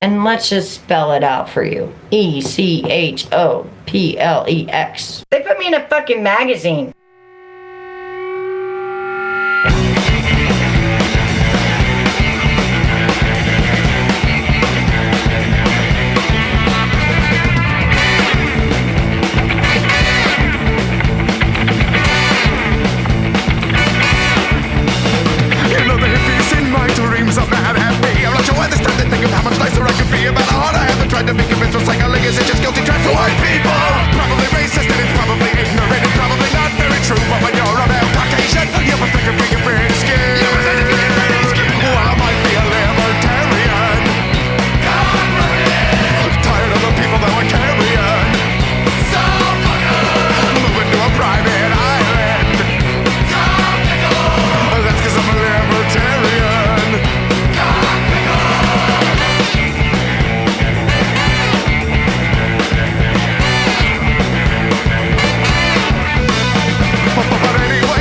And let's just spell it out for you. Echoplex. They put me in a fucking magazine. To be convinced of saying a legacy just guilty trash to white people. Probably racist and it's probably ignorant. It's probably not very true, but when you're a male Caucasian, you must think of being pretty skin. Well, I might be a libertarian. Tired of the people that were carrying. So moving to a private island. That's cause I'm a libertarian.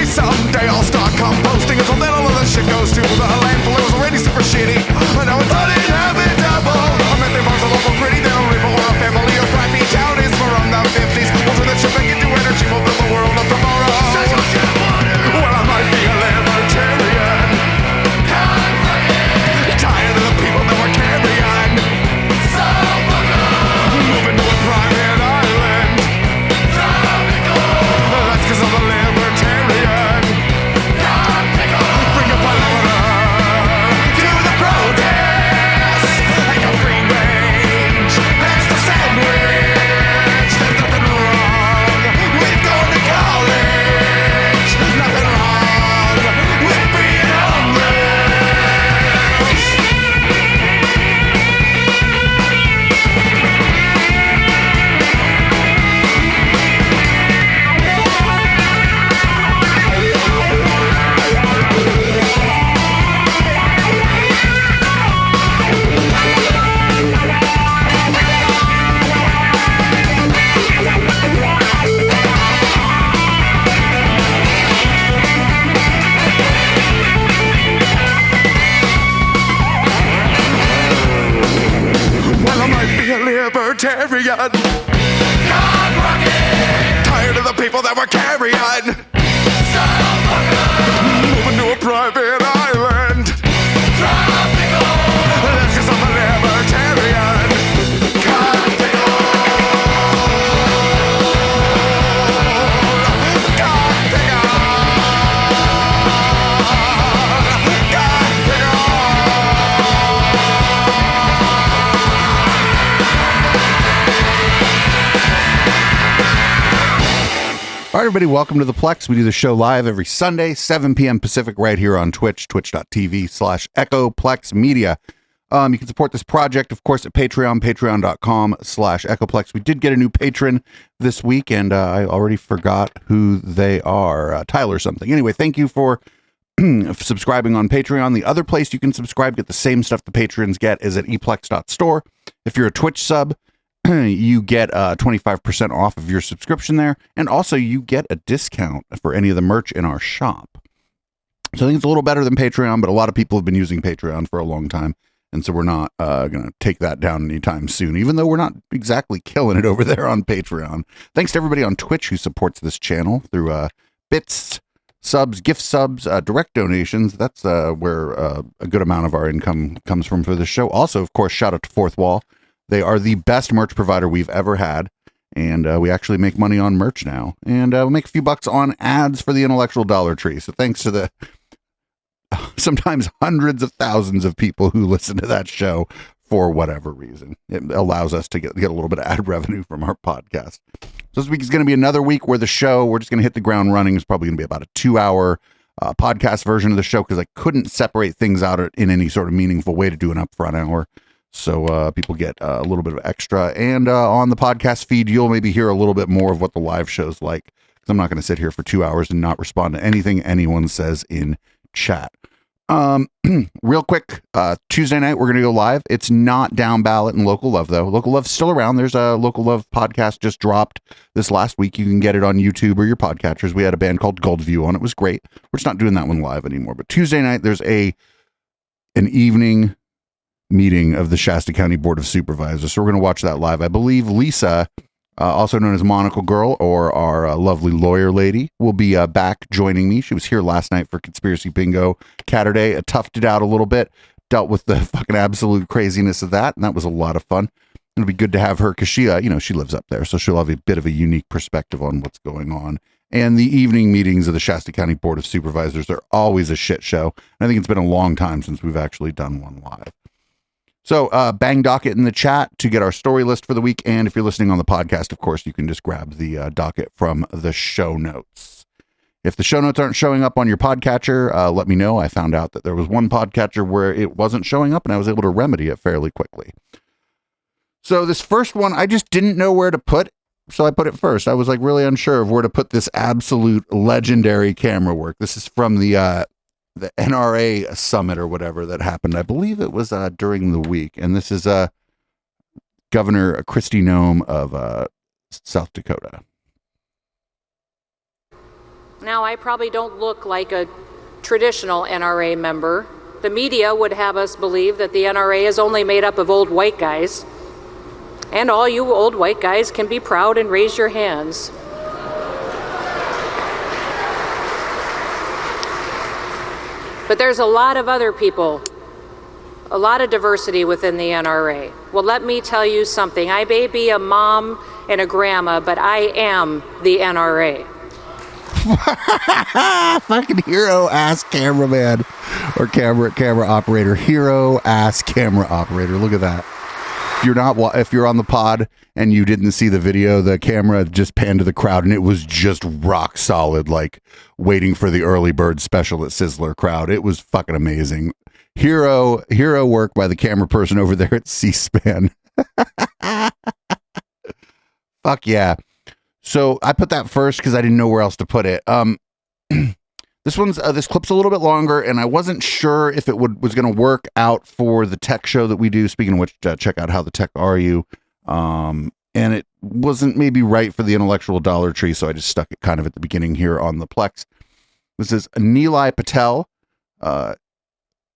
Someday I'll start composting until then all of this shit goes to the landfill. It was already super shitty, but now it's uninhabitable. I meant they marked a local pretty down river or a family or crappy town is from the 50s. We'll turn that shit back into energy, we'll build the world of tomorrow. Well, I might be a libertarian. Tired of the people that were carrying. Moving to a private island. That's cause I'm a libertarian. Libertarian. Tired of the people that were carrying. Moving to a private island. That's cause I'm a libertarian. All right, everybody, welcome to the Plex. We do the show live every Sunday, 7 p.m. Pacific, right here on Twitch, twitch.tv/EchoPlex Media. You can support this project, of course, at Patreon, patreon.com/EchoPlex. We did get a new patron this week, and I already forgot who they are. Tyler something. Anyway, thank you for subscribing on Patreon. The other place you can subscribe, get the same stuff the patrons get, is at eplex.store. If you're a Twitch sub, you get 25% off of your subscription there, and also you get a discount for any of the merch in our shop. So I think it's a little better than Patreon, but a lot of people have been using Patreon for a long time, and so we're not going to take that down anytime soon, even though we're not exactly killing it over there on Patreon. Thanks to everybody on Twitch who supports this channel through bits, subs, gift subs, direct donations. That's where a good amount of our income comes from for this show. Also, of course, shout out to Fourth Wall. They are the best merch provider we've ever had, and we actually make money on merch now, and we'll make a few bucks on ads for the intellectual Dollar Tree. So thanks to the sometimes hundreds of thousands of people who listen to that show for whatever reason. It allows us to get a little bit of ad revenue from our podcast. So this week is going to be another week where the show, we're just going to hit the ground running. It's probably going to be about a 2-hour podcast version of the show because I couldn't separate things out in any sort of meaningful way to do an upfront hour. So people get a little bit of extra. And on the podcast feed, you'll maybe hear a little bit more of what the live show's like. Because I'm not going to sit here for 2 hours and not respond to anything anyone says in chat. Real quick, Tuesday night, we're going to go live. It's not down ballot in Local Love, though. Local Love's still around. There's a Local Love podcast just dropped this last week. You can get it on YouTube or your podcatchers. We had a band called Goldview on. It was great. We're just not doing that one live anymore. But Tuesday night, there's an evening meeting of the Shasta County Board of Supervisors. So we're going to watch that live. I believe Lisa, also known as Monocle Girl, or our lovely lawyer lady, will be back joining me. She was here last night for Conspiracy Bingo Catterday. Toughed it out a little bit, dealt with the fucking absolute craziness of that, and that was a lot of fun. It'll be good to have her because she, she lives up there, so she'll have a bit of a unique perspective on what's going on. And the evening meetings of the Shasta County Board of Supervisors are always a shit show. And I think it's been a long time since we've actually done one live. So bang docket in the chat to get our story list for the week. And if you're listening on the podcast, of course, you can just grab the docket from the show notes. If the show notes aren't showing up on your podcatcher, let me know. I found out that there was one podcatcher where it wasn't showing up, and I was able to remedy it fairly quickly. So this first one, I just didn't know where to put, so I put it first. I was like really unsure of where to put this absolute legendary camera work. This is from the NRA summit or whatever that happened. I believe it was during the week, and this is Governor Kristi Noem of South Dakota. Now, I probably don't look like a traditional NRA member. The media would have us believe that the NRA is only made up of old white guys. And all you old white guys can be proud and raise your hands. But there's a lot of other people, a lot of diversity within the NRA. Well, let me tell you something. I may be a mom and a grandma, but I am the NRA. Fucking hero ass cameraman or camera operator. Hero ass camera operator. Look at that. If you're on the pod and you didn't see the video, the camera just panned to the crowd and it was just rock solid, like waiting for the early bird special at Sizzler crowd. It was fucking amazing. Hero work by the camera person over there at C-SPAN. Fuck yeah. So I put that first because I didn't know where else to put it. This clip's a little bit longer, and I wasn't sure if it was going to work out for the tech show that we do. Speaking of which, check out How the Tech Are You. And it wasn't maybe right for the intellectual Dollar Tree, so I just stuck it kind of at the beginning here on the Plex. This is Nilay Patel,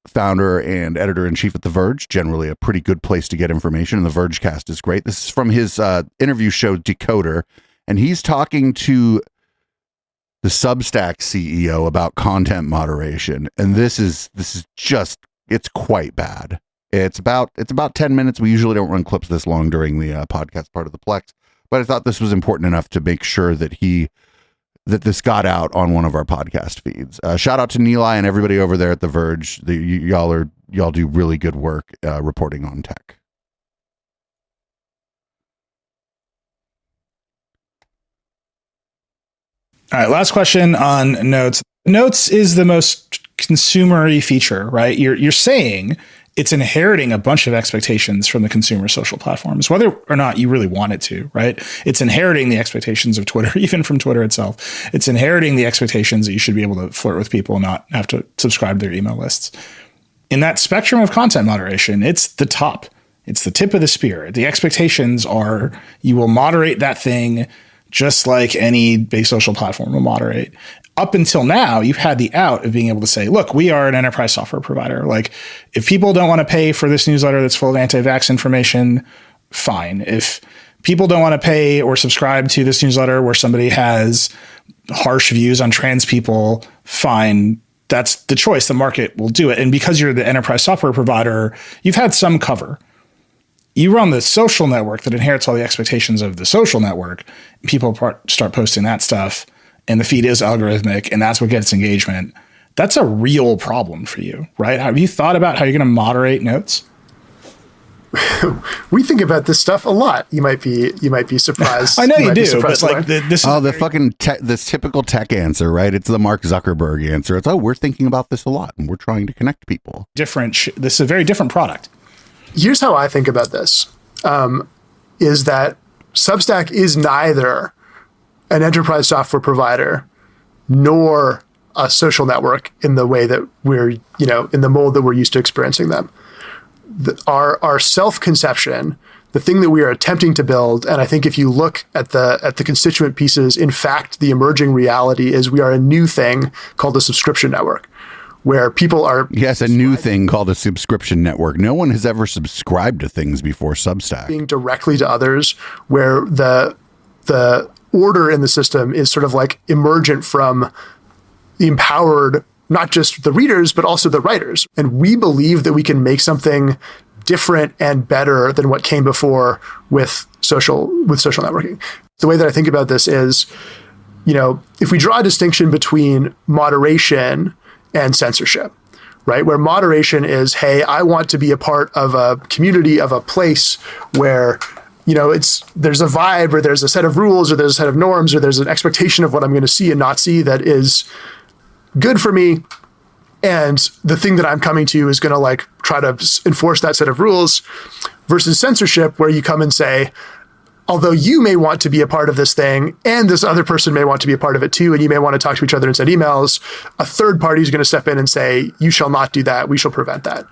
founder and editor-in-chief at The Verge, generally a pretty good place to get information, and The Vergecast is great. This is from his interview show, Decoder, and he's talking to the Substack CEO about content moderation. And this is just, it's quite bad. It's about 10 minutes. We usually don't run clips this long during the podcast part of the Plex, but I thought this was important enough to make sure that this got out on one of our podcast feeds. Shout out to Nilay and everybody over there at The Verge. Y'all do really good work reporting on tech. All right, last question on Notes. Notes is the most consumer-y feature, right? You're saying it's inheriting a bunch of expectations from the consumer social platforms, whether or not you really want it to, right? It's inheriting the expectations of Twitter, even from Twitter itself. It's inheriting the expectations that you should be able to flirt with people and not have to subscribe to their email lists. In that spectrum of content moderation, it's the top. It's the tip of the spear. The expectations are you will moderate that thing just like any big social platform will moderate. Up until now, you've had the out of being able to say, look, we are an enterprise software provider. Like, if people don't want to pay for this newsletter that's full of anti-vax information, fine. If people don't want to pay or subscribe to this newsletter where somebody has harsh views on trans people, fine. That's the choice. The market will do it. And because you're the enterprise software provider, you've had some cover. You run the social network that inherits all the expectations of the social network. People start posting that stuff, and the feed is algorithmic, and that's what gets engagement. That's a real problem for you, right? Have you thought about how you're going to moderate Notes? We think about this stuff a lot. You might be surprised. I know you do, but like this. Oh, the fucking this typical tech answer, right? It's the Mark Zuckerberg answer. It's we're thinking about this a lot, and we're trying to connect people. This is a very different product. Here's how I think about this, is that Substack is neither an enterprise software provider nor a social network in the way that we're, in the mold that we're used to experiencing them. Our self-conception, the thing that we are attempting to build, and I think if you look at the constituent pieces, in fact, the emerging reality is we are a new thing called a subscription network. where people are. Yes, a new thing called a subscription network. No one has ever subscribed to things before Substack. Being directly to others, where the order in the system is sort of like emergent from the empowered, not just the readers, but also the writers. And we believe that we can make something different and better than what came before with social networking. The way that I think about this is, if we draw a distinction between moderation and censorship, right? Where moderation is, hey, I want to be a part of a community, of a place where, there's a vibe, or there's a set of rules, or there's a set of norms, or there's an expectation of what I'm going to see and not see that is good for me. And the thing that I'm coming to is going to like try to enforce that set of rules, versus censorship, where you come and say, although you may want to be a part of this thing, and this other person may want to be a part of it too, and you may want to talk to each other and send emails, a third party is going to step in and say, you shall not do that. We shall prevent that.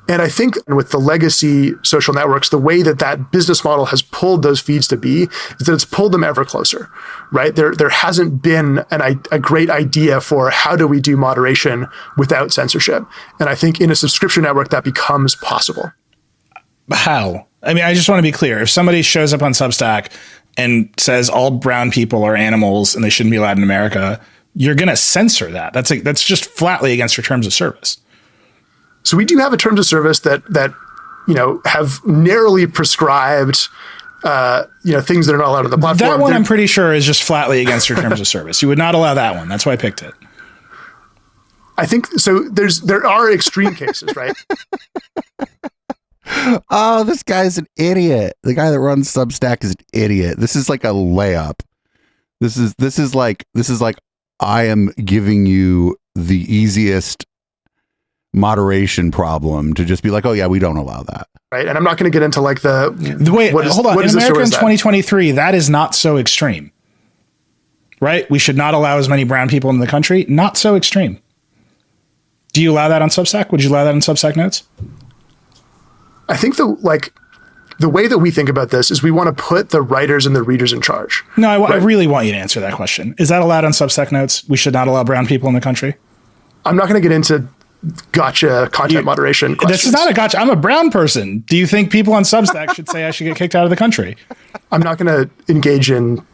And I think with the legacy social networks, the way that business model has pulled those feeds to be is that it's pulled them ever closer, right? There hasn't been a great idea for how do we do moderation without censorship. And I think in a subscription network, that becomes possible. How? I mean, I just want to be clear. If somebody shows up on Substack and says all brown people are animals and they shouldn't be allowed in America, you're going to censor that. That's just flatly against your terms of service. So we do have a terms of service that have narrowly prescribed things that are not allowed on the platform. That one I'm pretty sure is just flatly against your terms of service. You would not allow that one. That's why I picked it. I think so. There are extreme cases, right? Oh, this guy's an idiot. The guy that runs Substack is an idiot. This is like a layup. This is like I am giving you the easiest moderation problem to just be like, oh yeah, we don't allow that. Right. And I'm not going to get into like hold on. In America in 2023, that is not so extreme, right? We should not allow as many brown people in the country. Not so extreme. Do you allow that on Substack? Would you allow that on Substack Notes? I think the way that we think about this is we want to put the writers and the readers in charge. No, I really want you to answer that question. Is that allowed on Substack Notes? We should not allow brown people in the country? I'm not going to get into gotcha content moderation questions. This is not a gotcha. I'm a brown person. Do you think people on Substack should say I should get kicked out of the country? I'm not going to engage in,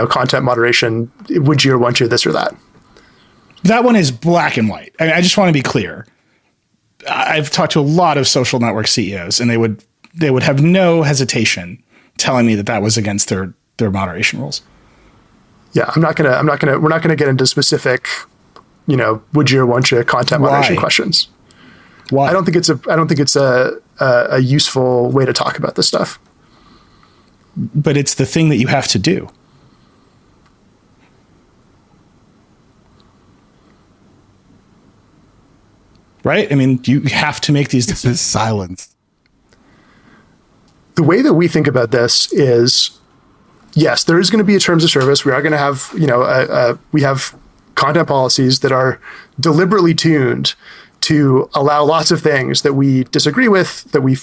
content moderation. Would you or want you, this or that? That one is black and white. I just want to be clear. I've talked to a lot of social network CEOs, and they would have no hesitation telling me that was against their moderation rules. Yeah, we're not gonna get into specific, would you or want you content moderation questions. Why? I don't think it's a useful way to talk about this stuff. But it's the thing that you have to do. Right? I mean, you have to make these decisions. This is silence. The way that we think about this is, yes, there is going to be a terms of service. We are going to have, we have content policies that are deliberately tuned to allow lots of things that we disagree with, that we,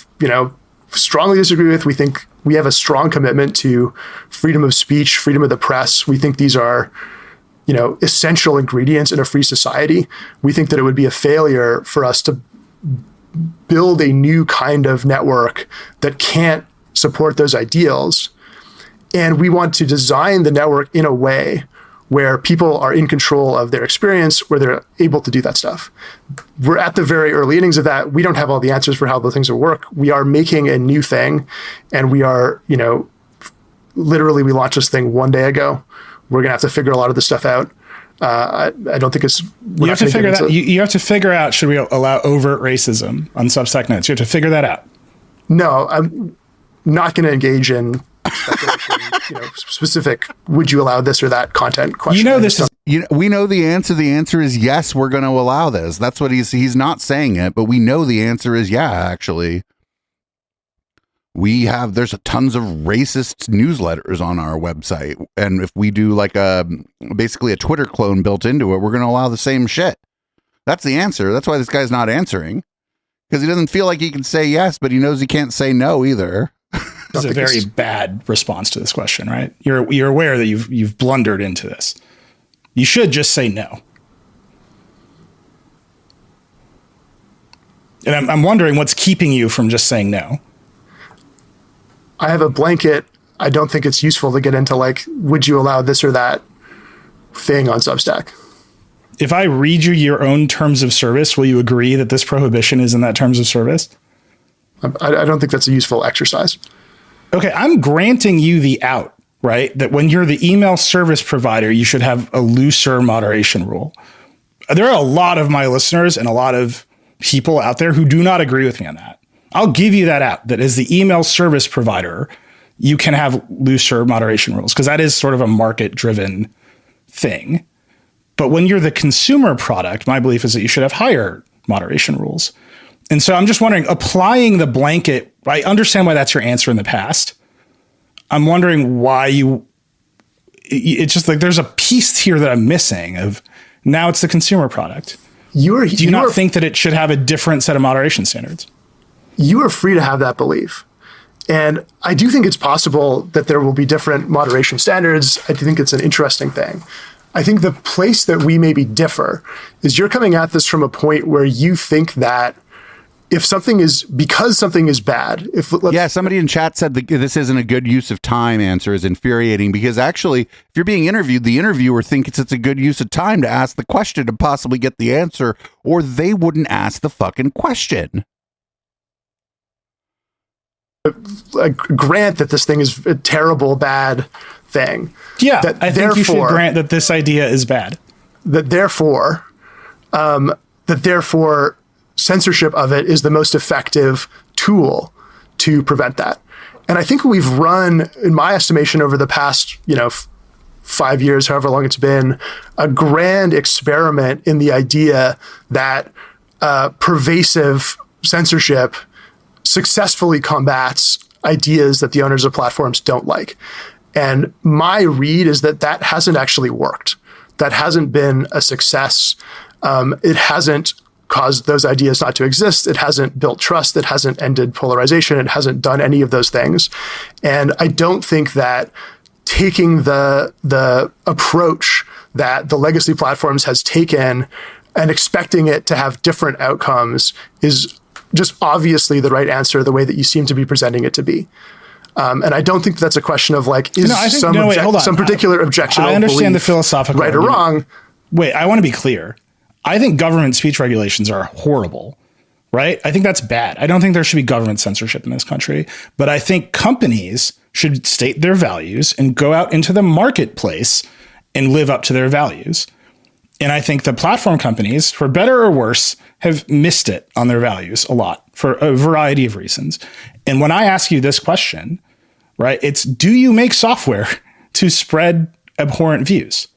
strongly disagree with. We think we have a strong commitment to freedom of speech, freedom of the press. We think these are, essential ingredients in a free society. We think that it would be a failure for us to build a new kind of network that can't support those ideals. And we want to design the network in a way where people are in control of their experience, where they're able to do that stuff. We're at the very early innings of that. We don't have all the answers for how the things will work. We are making a new thing, and we are, literally we launched this thing one day ago. We're going to have to figure a lot of this stuff out. I don't think it's... You have to figure that. You have to figure out, should we allow overt racism on Substack Notes? You have to figure that out. No, I'm not going to engage in speculation, specific, would you allow this or that content question. We know the answer. The answer is yes, we're going to allow this. That's what he's not saying it, but we know the answer is yeah, actually. There's tons of racist newsletters on our website. And if we do like basically a Twitter clone built into it, we're going to allow the same shit. That's the answer. That's why this guy's not answering, because he doesn't feel like he can say yes, but he knows he can't say no either. This is a very bad response to this question, right? You're aware that you've blundered into this. You should just say no. And I'm wondering what's keeping you from just saying no. I have a blanket. I don't think it's useful to get into like, would you allow this or that thing on Substack? If I read you your own terms of service, will you agree that this prohibition is in that terms of service? I don't think that's a useful exercise. Okay, I'm granting you the out, right? That when you're the email service provider, you should have a looser moderation rule. There are a lot of my listeners and a lot of people out there who do not agree with me on that. I'll give you that out, that as the email service provider, you can have looser moderation rules because that is sort of a market-driven thing. But when you're the consumer product, my belief is that you should have higher moderation rules. And so I'm just wondering, applying the blanket, I understand why that's your answer in the past. I'm wondering why it's just like there's a piece here that I'm missing of now it's the consumer product. Do you not think that it should have a different set of moderation standards? You are free to have that belief. And I do think it's possible that there will be different moderation standards. I do think it's an interesting thing. I think the place that we maybe differ is you're coming at this from a point where you think that if something is, because something is bad, somebody in chat said that this isn't a good use of time answer is infuriating because actually, if you're being interviewed, the interviewer thinks it's a good use of time to ask the question to possibly get the answer, or they wouldn't ask the fucking question. Grant that this thing is a terrible, bad thing. Yeah, I think you should grant that this idea is bad. That therefore censorship of it is the most effective tool to prevent that. And I think we've run, in my estimation, over the past, 5 years, however long it's been, a grand experiment in the idea that pervasive censorship successfully combats ideas that the owners of platforms don't like. And my read is that that hasn't actually worked. That hasn't been a success. It hasn't caused those ideas not to exist. It hasn't built trust. It hasn't ended polarization. It hasn't done any of those things. And I don't think that taking the approach that the legacy platforms has taken and expecting it to have different outcomes is just obviously the right answer, the way that you seem to be presenting it to be. And I don't think that's a question of like, some particular objection. I understand the philosophical right argument. Or wrong. Wait, I want to be clear. I think government speech regulations are horrible, right? I think that's bad. I don't think there should be government censorship in this country, but I think companies should state their values and go out into the marketplace and live up to their values. And I think the platform companies, for better or worse, have missed it on their values a lot for a variety of reasons. And when I ask you this question, right, it's, do you make software to spread abhorrent views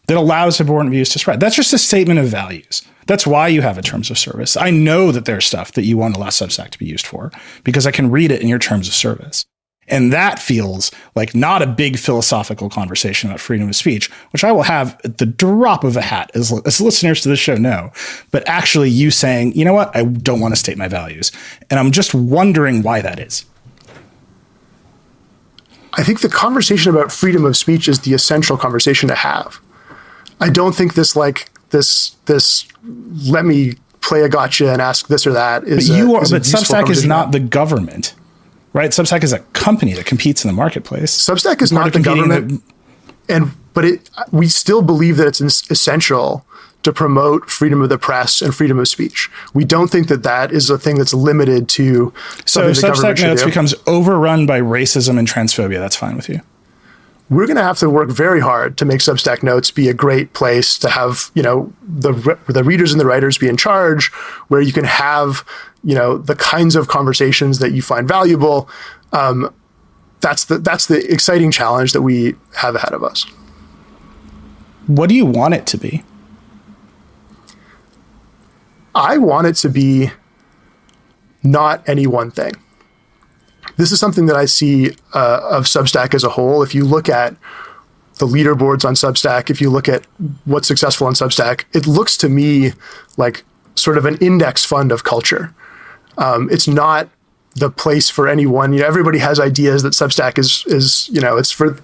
that allows abhorrent views to spread? That's just a statement of values. That's why you have a terms of service. I know that there's stuff that you want allow Substack to be used for because I can read it in your terms of service. And that feels like not a big philosophical conversation about freedom of speech, which I will have at the drop of a hat, as listeners to this show know, but actually you saying, you know what, I don't want to state my values. And I'm just wondering why that is. I think the conversation about freedom of speech is the essential conversation to have. I don't think this let me play a gotcha and ask this or that is. But Substack is not the government, right? Substack is a company that competes in the marketplace. Substack is not the government, but we still believe that it's essential to promote freedom of the press and freedom of speech. We don't think that that is a thing that's limited to something the government should do. So if Substack Notes becomes overrun by racism and transphobia, that's fine with you? We're going to have to work very hard to make Substack Notes be a great place to have, the readers and the writers be in charge, where you can have, the kinds of conversations that you find valuable. That's the exciting challenge that we have ahead of us. What do you want it to be? I want it to be not any one thing. This is something that I see of Substack as a whole. If you look at the leaderboards on Substack, if you look at what's successful on Substack, it looks to me like sort of an index fund of culture. It's not the place for anyone. Everybody has ideas that Substack is it's for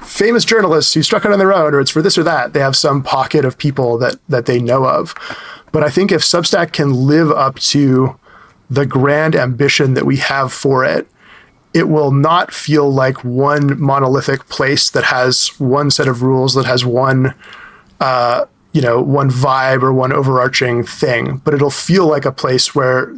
famous journalists who struck out on their own, or it's for this or that. They have some pocket of people that they know of. But I think if Substack can live up to the grand ambition that we have for it, it will not feel like one monolithic place that has one set of rules, that has one vibe or one overarching thing, but it'll feel like a place where,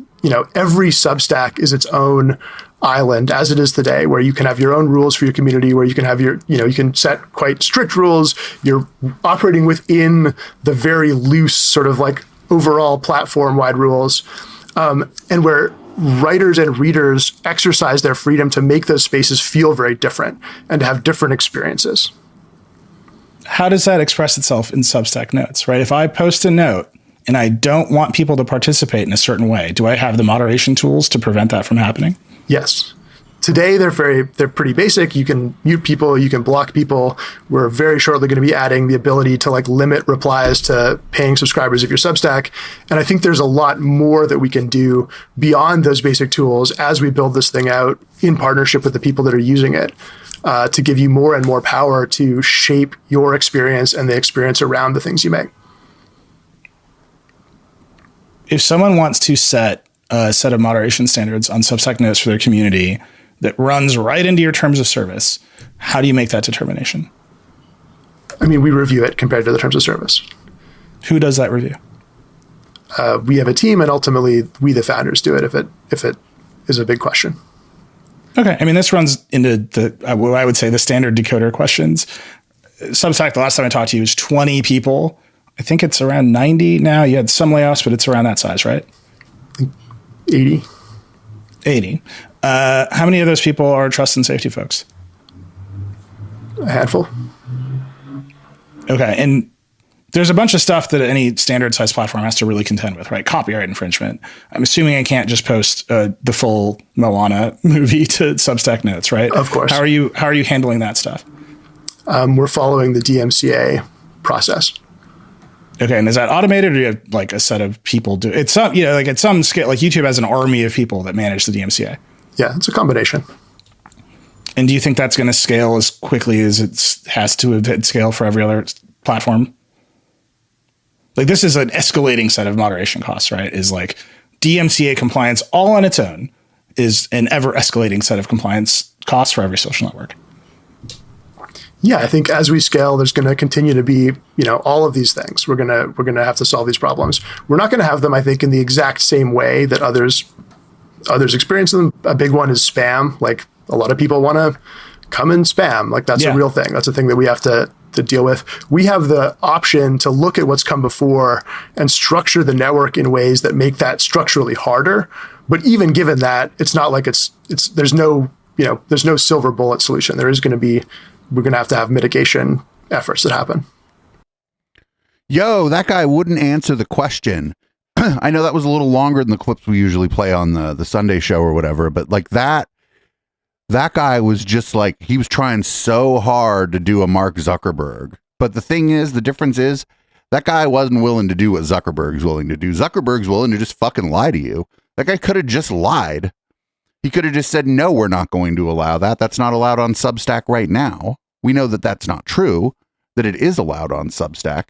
every Substack is its own island, as it is today, where you can have your own rules for your community, where you can have you can set quite strict rules. You're operating within the very loose sort of like overall platform-wide rules, and where writers and readers exercise their freedom to make those spaces feel very different and to have different experiences. How does that express itself in Substack notes, right? If I post a note and I don't want people to participate in a certain way, do I have the moderation tools to prevent that from happening? Yes. Today, they're pretty basic. You can mute people, you can block people. We're very shortly going to be adding the ability to limit replies to paying subscribers of your Substack. And I think there's a lot more that we can do beyond those basic tools as we build this thing out in partnership with the people that are using it, to give you more and more power to shape your experience and the experience around the things you make. If someone wants to set a set of moderation standards on Substack notes for their community that runs right into your terms of service, how do you make that determination? I mean, we review it compared to the terms of service. Who does that review? We have a team, and ultimately we, the founders, do it if it is a big question. Okay. I mean, this runs into what I would say the standard decoder questions. Substack, the last time I talked to you, was 20 people. I think it's around 90 now. You had some layoffs, but it's around that size, right? 80. 80. How many of those people are trust and safety folks? A handful. Okay. And there's a bunch of stuff that any standard size platform has to really contend with, right? Copyright infringement. I'm assuming I can't just post the full Moana movie to Substack notes, right? Of course. How are you handling that stuff? We're following the DMCA process. Okay, and is that automated, or do you have a set of people do it's some at some scale? Like YouTube has an army of people that manage the DMCA. Yeah, it's a combination. And do you think that's going to scale as quickly as it has to have scale for every other platform? This is an escalating set of moderation costs, right? Is DMCA compliance all on its own is an ever escalating set of compliance costs for every social network. Yeah, I think as we scale, there's going to continue to be, all of these things. We're gonna have to solve these problems. We're not going to have them, I think, in the exact same way that others experience them. A big one is spam. A lot of people want to come and spam. That's a real thing. That's a thing that we have to deal with. We have the option to look at what's come before and structure the network in ways that make that structurally harder. But even given that, it's not like there's no silver bullet solution. We're going to have mitigation efforts that happen. Yo, that guy wouldn't answer the question. I know that was a little longer than the clips we usually play on the Sunday show or whatever, but that guy was just he was trying so hard to do a Mark Zuckerberg. But the difference is that guy wasn't willing to do what Zuckerberg's willing to do. Zuckerberg's willing to just fucking lie to you. That guy could have just lied. He could have just said, no, we're not going to allow that. That's not allowed on Substack right now. We know that that's not true, that it is allowed on Substack.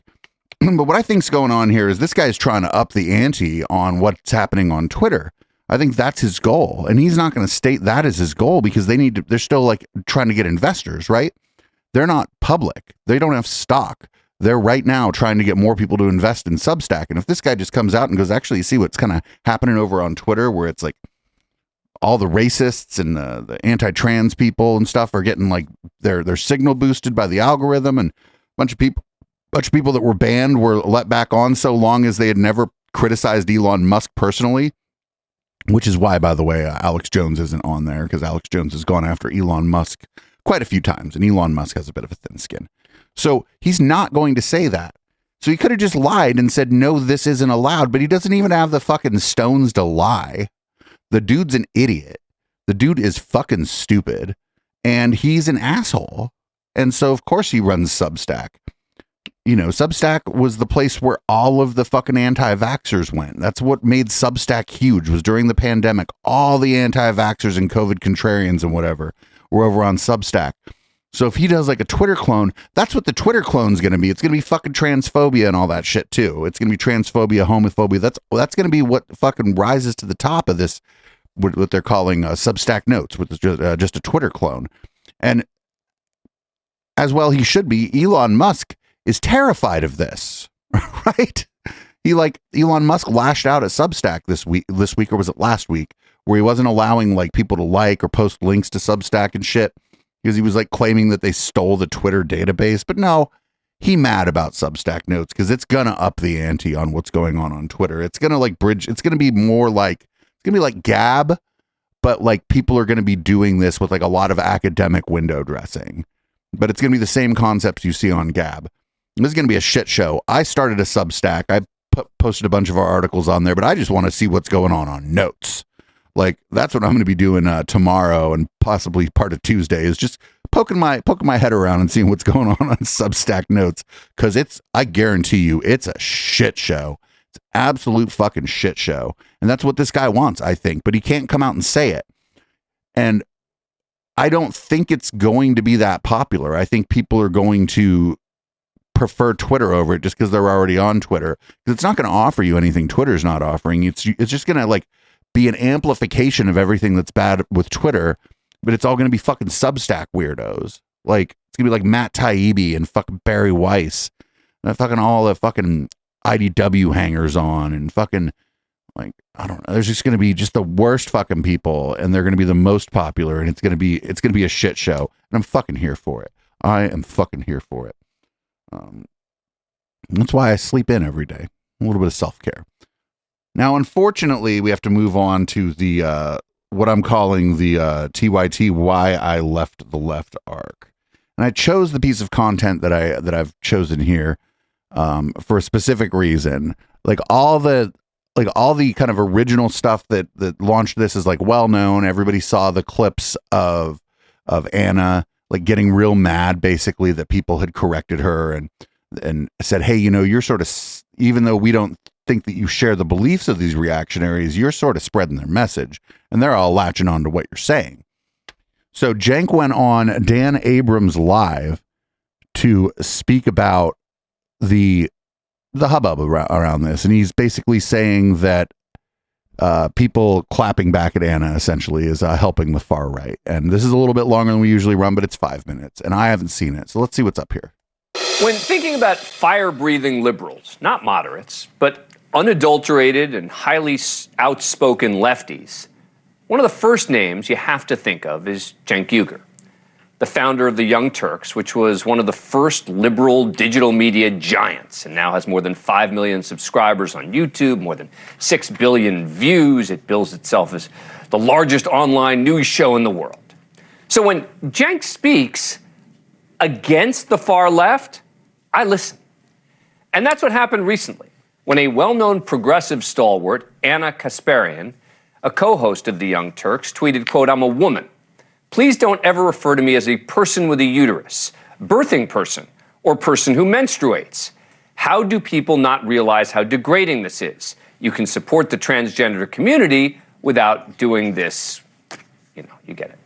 But what I think's going on here is this guy's trying to up the ante on what's happening on Twitter. I think that's his goal. And he's not going to state that as his goal because they're still trying to get investors, right? They're not public. They don't have stock. They're right now trying to get more people to invest in Substack. And if this guy just comes out and goes, actually, you see what's kind of happening over on Twitter, where it's all the racists and the anti-trans people and stuff are getting their signal boosted by the algorithm, and a bunch of people that were banned were let back on so long as they had never criticized Elon Musk personally, which is why, by the way, Alex Jones isn't on there, because Alex Jones has gone after Elon Musk quite a few times, and Elon Musk has a bit of a thin skin. So he's not going to say that. So he could have just lied and said, no, this isn't allowed, but he doesn't even have the fucking stones to lie. The dude's an idiot. The dude is fucking stupid, and he's an asshole. And so, of course, he runs Substack. Substack was the place where all of the fucking anti-vaxxers went. That's what made Substack huge, was during the pandemic. All the anti-vaxxers and COVID contrarians and whatever were over on Substack. So if he does like a Twitter clone, that's what the Twitter clone's going to be. It's going to be fucking transphobia and all that shit too. It's going to be transphobia, homophobia. That's going to be what fucking rises to the top of this, what they're calling Substack Notes, which is just a Twitter clone. And as well, he should be. Elon Musk is terrified of this, right? Elon Musk lashed out at Substack this week, or was it last week, where he wasn't allowing like people to like or post links to Substack and shit because he was like claiming that they stole the Twitter database. But no, he mad about Substack Notes because it's gonna up the ante on what's going on Twitter. It's gonna like bridge. It's gonna be more like it's gonna be like Gab, but like people are gonna be doing this with like a lot of academic window dressing. But it's gonna be the same concepts you see on Gab. This is gonna be a shit show. I started a Substack. I posted a bunch of our articles on there, but I just want to see what's going on Notes. Like that's what I'm going to be doing tomorrow and possibly part of Tuesday is just poking my head around and seeing what's going on Substack Notes, because I guarantee you it's a shit show. It's absolute fucking shit show, and that's what this guy wants, I think, but he can't come out and say it. And I don't think it's going to be that popular. I think people are going to prefer Twitter over it just because they're already on Twitter. It's not going to offer you anything Twitter's not offering. It's just going to like be an amplification of everything that's bad with Twitter, but it's all going to be fucking Substack weirdos. Like it's gonna be like Matt Taibbi and fucking Barry Weiss and fucking all the fucking IDW hangers on and fucking like, I don't know. There's just going to be just the worst fucking people, and they're going to be the most popular, and it's going to be a shit show. And I'm fucking here for it. I am fucking here for it. That's why I sleep in every day. A little bit of self-care. Now, unfortunately, we have to move on to the what I'm calling the TYT Why I Left the Left arc. And I chose the piece of content that I've chosen here for a specific reason. Like all the kind of original stuff that launched this is like well known. Everybody saw the clips of Anna like getting real mad, basically, that people had corrected her and said, hey, you know, you're sort of, even though we don't think that you share the beliefs of these reactionaries, you're sort of spreading their message, and they're all latching on to what you're saying. So Cenk went on Dan Abrams Live to speak about the hubbub around this, and he's basically saying that people clapping back at Anna essentially is helping the far right. And this is a little bit longer than we usually run, but it's 5 minutes, and I haven't seen it. So let's see what's up here. When thinking about fire-breathing liberals, not moderates, but unadulterated and highly outspoken lefties, one of the first names you have to think of is Cenk Uygur, the founder of the Young Turks, which was one of the first liberal digital media giants and now has more than 5 million subscribers on YouTube, more than 6 billion views. It bills itself as the largest online news show in the world. So when Cenk speaks against the far left, I listen. And that's what happened recently when a well-known progressive stalwart, Anna Kasparian, a co-host of the Young Turks, tweeted, quote, "I'm a woman. Please don't ever refer to me as a person with a uterus, birthing person, or person who menstruates. How do people not realize how degrading this is? You can support the transgender community without doing this." You know, you get it.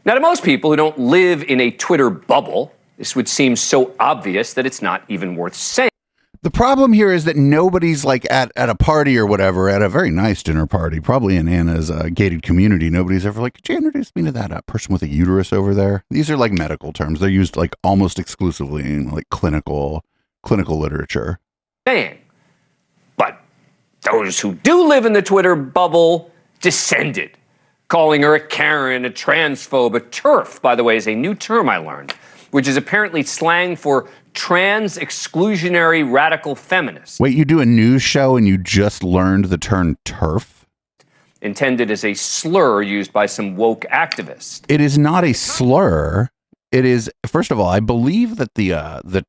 Now, to most people who don't live in a Twitter bubble, this would seem so obvious that it's not even worth saying. The problem here is that nobody's like at a party or whatever, at a very nice dinner party, probably in Anna's gated community. Nobody's ever like, could you introduce me to that person with a uterus over there? These are like medical terms. They're used like almost exclusively in like clinical literature. But those who do live in the Twitter bubble descended, calling her a Karen, a transphobe, a TERF, by the way, is a new term I learned, which is apparently slang for trans exclusionary radical feminists. Wait, you do a news show and you just learned the term TERF? Intended as a slur used by some woke activists. It is not a slur. It is, first of all, I believe that the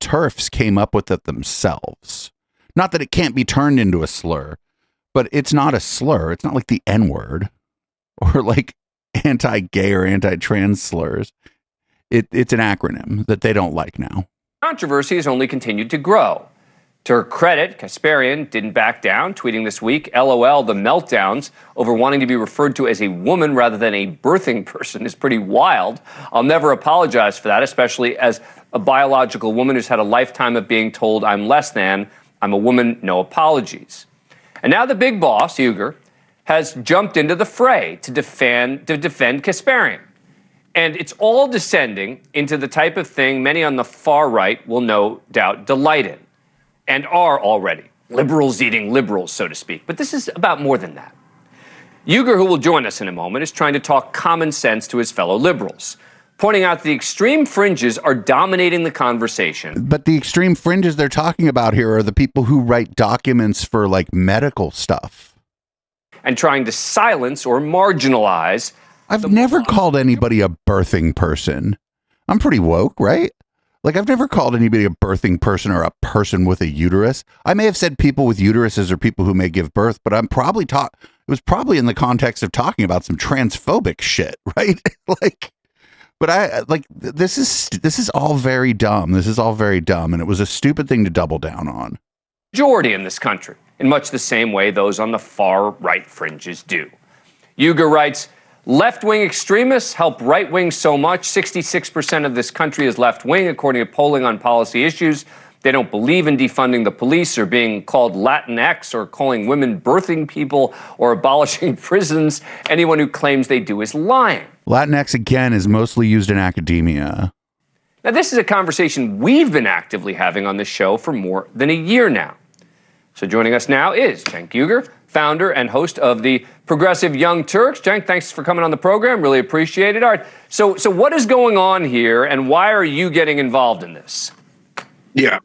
TERFs came up with it themselves. Not that it can't be turned into a slur, but it's not a slur. It's not like the N-word or like anti-gay or anti-trans slurs. It's an acronym that they don't like now. Controversy has only continued to grow. To her credit, Kasparian didn't back down, tweeting this week, LOL, the meltdowns over wanting to be referred to as a woman rather than a birthing person is pretty wild. I'll never apologize for that, especially as a biological woman who's had a lifetime of being told I'm less than. I'm a woman, no apologies. And now the big boss, Uyghur, has jumped into the fray to defend Kasparian. And it's all descending into the type of thing many on the far right will no doubt delight in. And are already liberals eating liberals, so to speak. But this is about more than that. Uyghur, who will join us in a moment, is trying to talk common sense to his fellow liberals, pointing out the extreme fringes are dominating the conversation. But the extreme fringes they're talking about here are the people who write documents for like medical stuff. And trying to silence or marginalize. I've never called anybody a birthing person. I'm pretty woke, right? Like, I've never called anybody a birthing person or a person with a uterus. I may have said people with uteruses or people who may give birth, but it was probably in the context of talking about some transphobic shit, right? This is all very dumb. This is all very dumb, and it was a stupid thing to double down on. Majority in this country, in much the same way those on the far right fringes do. Uyghur writes, left-wing extremists help right-wing so much. 66% of this country is left-wing, according to polling on policy issues. They don't believe in defunding the police or being called Latinx or calling women birthing people or abolishing prisons. Anyone who claims they do is lying. Latinx, again, is mostly used in academia. Now, this is a conversation we've been actively having on this show for more than a year now. So joining us now is Cenk Uygur, founder and host of the Progressive Young Turks. Cenk, thanks for coming on the program. Really appreciate it. All right. So what is going on here, and why are you getting involved in this? Yeah.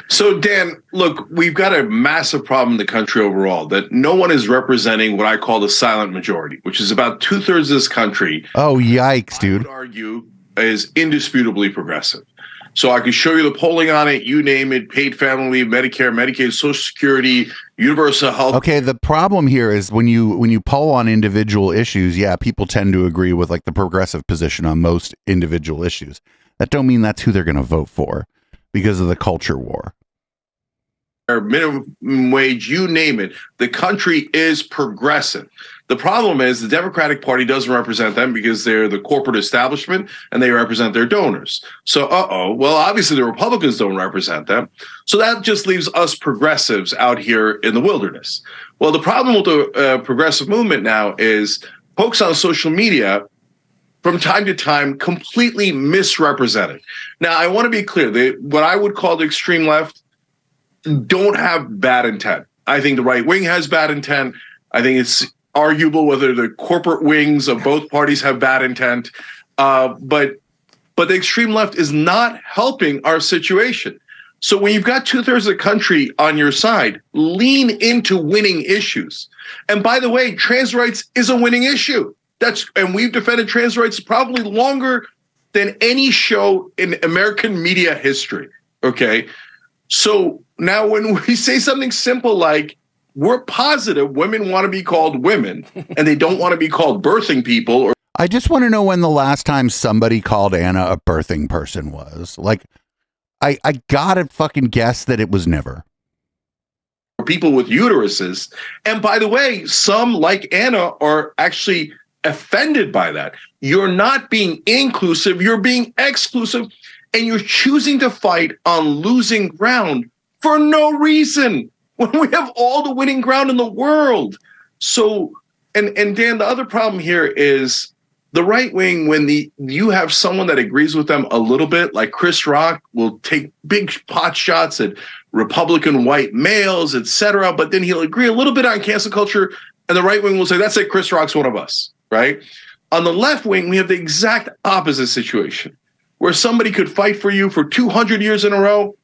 So, Dan, look, we've got a massive problem in the country overall that no one is representing what I call the silent majority, which is about 2/3 of this country. Oh, yikes, dude. I would argue is indisputably progressive. So I could show you the polling on it, you name it, paid family, Medicare, Medicaid, Social Security, universal health. Okay, the problem here is when you poll on individual issues, yeah, people tend to agree with like the progressive position on most individual issues. That don't mean that's who they're going to vote for because of the culture war. Minimum wage, you name it. The country is progressive. The problem is the Democratic Party doesn't represent them because they're the corporate establishment and they represent their donors. So, well, obviously the Republicans don't represent them. So that just leaves us progressives out here in the wilderness. Well, the problem with the progressive movement now is folks on social media from time to time completely misrepresented. Now, I want to be clear. What I would call the extreme left don't have bad intent. I think the right wing has bad intent. I think it's arguable whether the corporate wings of both parties have bad intent. But the extreme left is not helping our situation. So when you've got 2/3 of the country on your side, lean into winning issues. And by the way, trans rights is a winning issue. And we've defended trans rights probably longer than any show in American media history. Okay. So now when we say something simple like, we're positive women want to be called women and they don't want to be called birthing people. I just want to know when the last time somebody called Anna a birthing person was. Like, I gotta fucking guess that it was never. People with uteruses. And by the way, some like Anna are actually offended by that. You're not being inclusive, you're being exclusive, and you're choosing to fight on losing ground for no reason when we have all the winning ground in the world. So, and Dan, the other problem here is the right wing, when you have someone that agrees with them a little bit, like Chris Rock will take big pot shots at Republican white males, etc., but then he'll agree a little bit on cancel culture, and the right wing will say, that's it, Chris Rock's one of us, right? On the left wing, we have the exact opposite situation, where somebody could fight for you for 200 years in a row.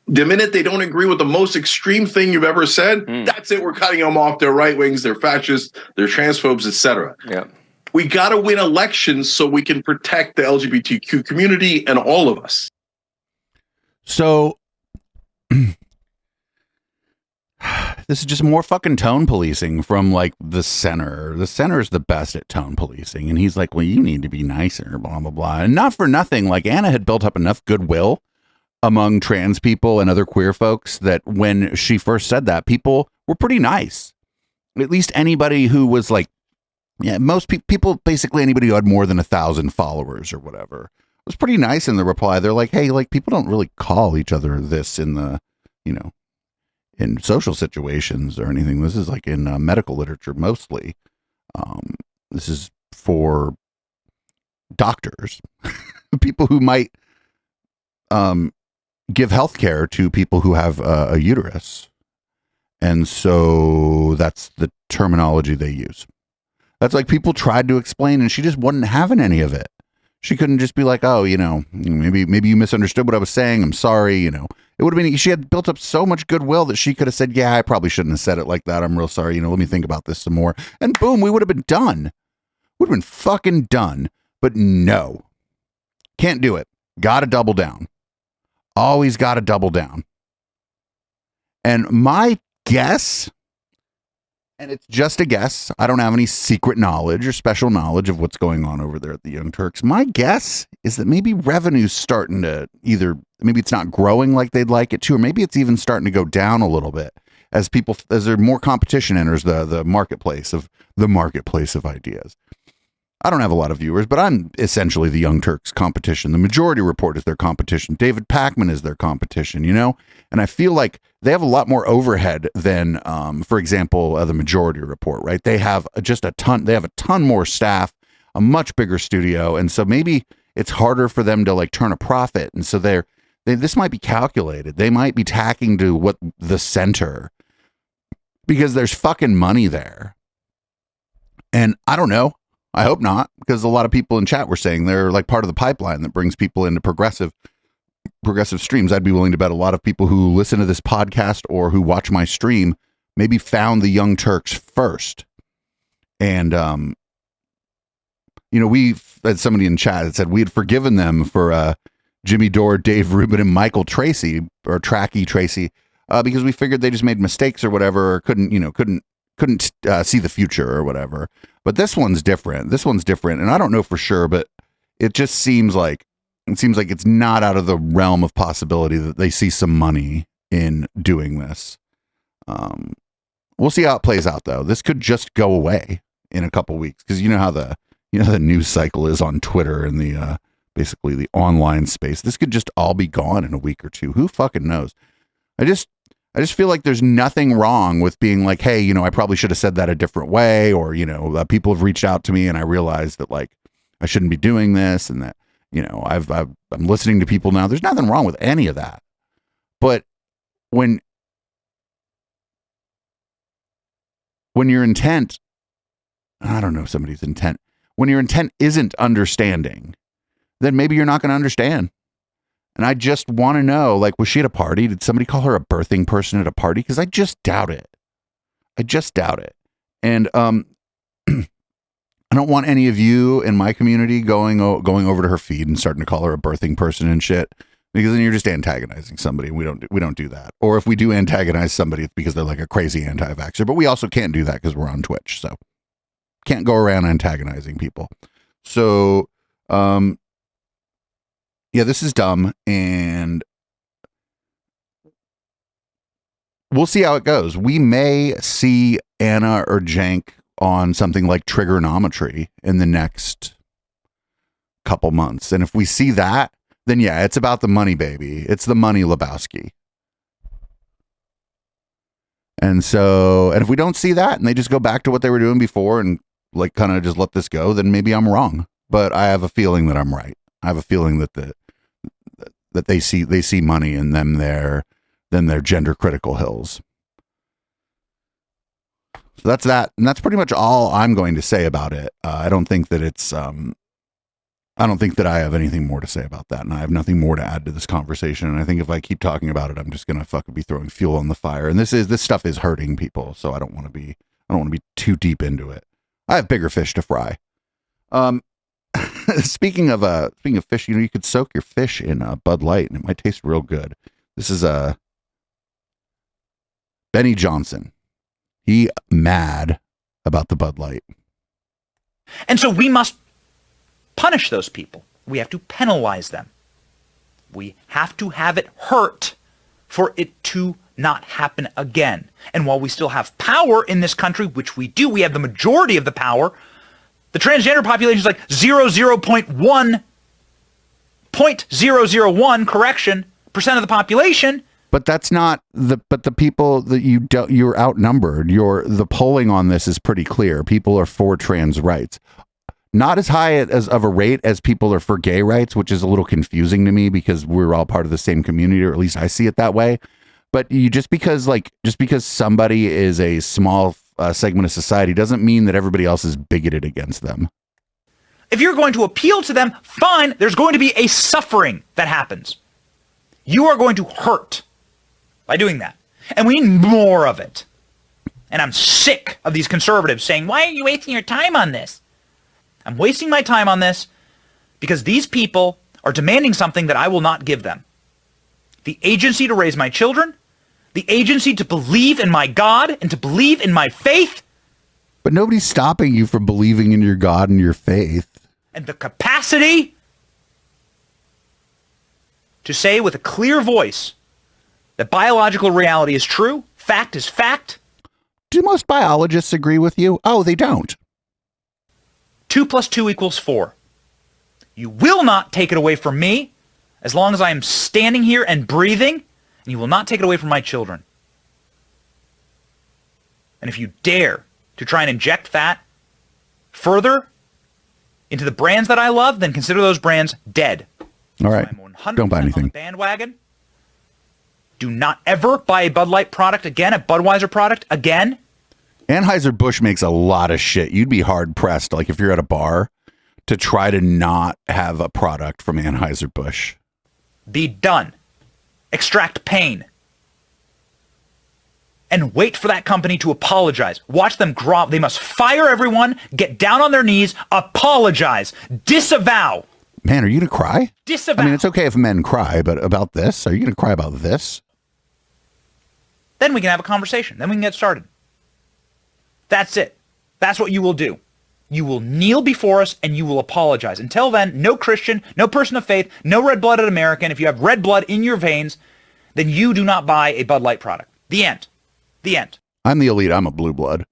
The minute they don't agree with the most extreme thing you've ever said, that's it, we're cutting them off. They're right wings, they're fascists, they're transphobes, etc. Yeah. We got to win elections so we can protect the LGBTQ community and all of us. So this is just more fucking tone policing from like the center. The center is the best at tone policing. And he's like, well, you need to be nicer, blah, blah, blah. And not for nothing. Like Anna had built up enough goodwill among trans people and other queer folks that when she first said that, people were pretty nice. At least anybody who was like, yeah, most people, basically anybody who had more than 1,000 followers or whatever, was pretty nice in the reply. They're like, hey, like people don't really call each other this in the, you know, in social situations or anything. This is like in medical literature mostly. This is for doctors, people who might give healthcare to people who have a uterus. And so that's the terminology they use. That's like people tried to explain and she just wasn't having any of it. She couldn't just be like, oh, you know, maybe you misunderstood what I was saying. I'm sorry. You know, it would have been, she had built up so much goodwill that she could have said, yeah, I probably shouldn't have said it like that. I'm real sorry. You know, let me think about this some more. And boom, we would have been done. Would have been fucking done. But no, can't do it. Got to double down. Always got to double down. And my guess, and it's just a guess, I don't have any secret knowledge or special knowledge of what's going on over there at the Young Turks. My guess is that maybe revenue's starting to either, maybe it's not growing like they'd like it to, or maybe it's even starting to go down a little bit as there more competition enters the marketplace of ideas. I don't have a lot of viewers, but I'm essentially the Young Turks competition. The Majority Report is their competition. David Pakman is their competition, you know? And I feel like they have a lot more overhead than, for example, the Majority Report, right? They have just a ton more staff, a much bigger studio. And so maybe it's harder for them to like turn a profit. And so this might be calculated. They might be tacking to what the center, because there's fucking money there. And I don't know. I hope not, because a lot of people in chat were saying they're like part of the pipeline that brings people into progressive streams. I'd be willing to bet a lot of people who listen to this podcast or who watch my stream maybe found the Young Turks first. And, you know, we had somebody in chat that said we had forgiven them for Jimmy Dore, Dave Rubin, and Michael Tracy, or Tracky Tracy, because we figured they just made mistakes or whatever, or couldn't see the future or whatever. But this one's different. And I don't know for sure, but it just seems like it's not out of the realm of possibility that they see some money in doing this. We'll see how it plays out, though. This could just go away in a couple weeks, because you know how the news cycle is on Twitter and the basically the online space. This could just all be gone in a week or two. Who fucking knows? I just feel like there's nothing wrong with being like, hey, you know, I probably should have said that a different way, or, you know, people have reached out to me and I realized that like I shouldn't be doing this, and that, you know, I'm listening to people now. There's nothing wrong with any of that. But when your intent, I don't know somebody's intent, when your intent isn't understanding, then maybe you're not going to understand. And I just want to know, like, was she at a party? Did somebody call her a birthing person at a party? Because I just doubt it. And I don't want any of you in my community going over to her feed and starting to call her a birthing person and shit, because then you're just antagonizing somebody. We don't do that. Or if we do antagonize somebody, it's because they're like a crazy anti-vaxxer. But we also can't do that because we're on Twitch, so can't go around antagonizing people. So, yeah, this is dumb, and we'll see how it goes. We may see Anna or Jank on something like trigonometry in the next couple months. And if we see that, then yeah, it's about the money, baby. It's the money, Lebowski. And so, and if we don't see that and they just go back to what they were doing before and like kind of just let this go, then maybe I'm wrong. But I have a feeling that I'm right. I have a feeling that that they see money in them their gender critical hills. So that's that, and that's pretty much all I'm going to say about it. I don't think that I have anything more to say about that, and I have nothing more to add to this conversation. And I think if I keep talking about it, I'm just gonna fucking be throwing fuel on the fire. And this stuff is hurting people, so I don't want to be too deep into it. I have bigger fish to fry. Speaking of fish, you know, you could soak your fish in Bud Light and it might taste real good. This is Benny Johnson. He mad about the Bud Light. And so we must punish those people. We have to penalize them. We have to have it hurt for it to not happen again. And while we still have power in this country, which we do, we have the majority of the power, the transgender population is like 0.001 correction percent of the population. But that's not the people that you're outnumbered. The polling on this is pretty clear. People are for trans rights. Not as high as of a rate as people are for gay rights, which is a little confusing to me because we're all part of the same community, or at least I see it that way. But just because somebody is a small segment of society doesn't mean that everybody else is bigoted against them. If you're going to appeal to them, fine, there's going to be a suffering that happens. You are going to hurt by doing that. And we need more of it. And I'm sick of these conservatives saying, why are you wasting your time on this? I'm wasting my time on this because these people are demanding something that I will not give them. The agency to raise my children, the agency to believe in my God and to believe in my faith. But nobody's stopping you from believing in your God and your faith. And the capacity to say with a clear voice that biological reality is true, fact is fact. Do most biologists agree with you? Oh, they don't. 2 + 2 = 4. You will not take it away from me as long as I am standing here and breathing, and you will not take it away from my children. And if you dare to try and inject that further into the brands that I love, then consider those brands dead. All right. So don't buy anything. On the bandwagon. Do not ever buy a Bud Light product again, a Budweiser product again. Anheuser-Busch makes a lot of shit. You'd be hard-pressed, like if you're at a bar, to try to not have a product from Anheuser-Busch. Be done. Extract pain. And wait for that company to apologize. Watch them grovel. They must fire everyone, get down on their knees, apologize, disavow. Man, are you going to cry? Disavow. I mean, it's okay if men cry, but about this? Are you going to cry about this? Then we can have a conversation. Then we can get started. That's it. That's what you will do. You will kneel before us and you will apologize. Until then, no Christian, no person of faith, no red-blooded American. If you have red blood in your veins, then you do not buy a Bud Light product. The end. The end. I'm the elite. I'm a blue blood.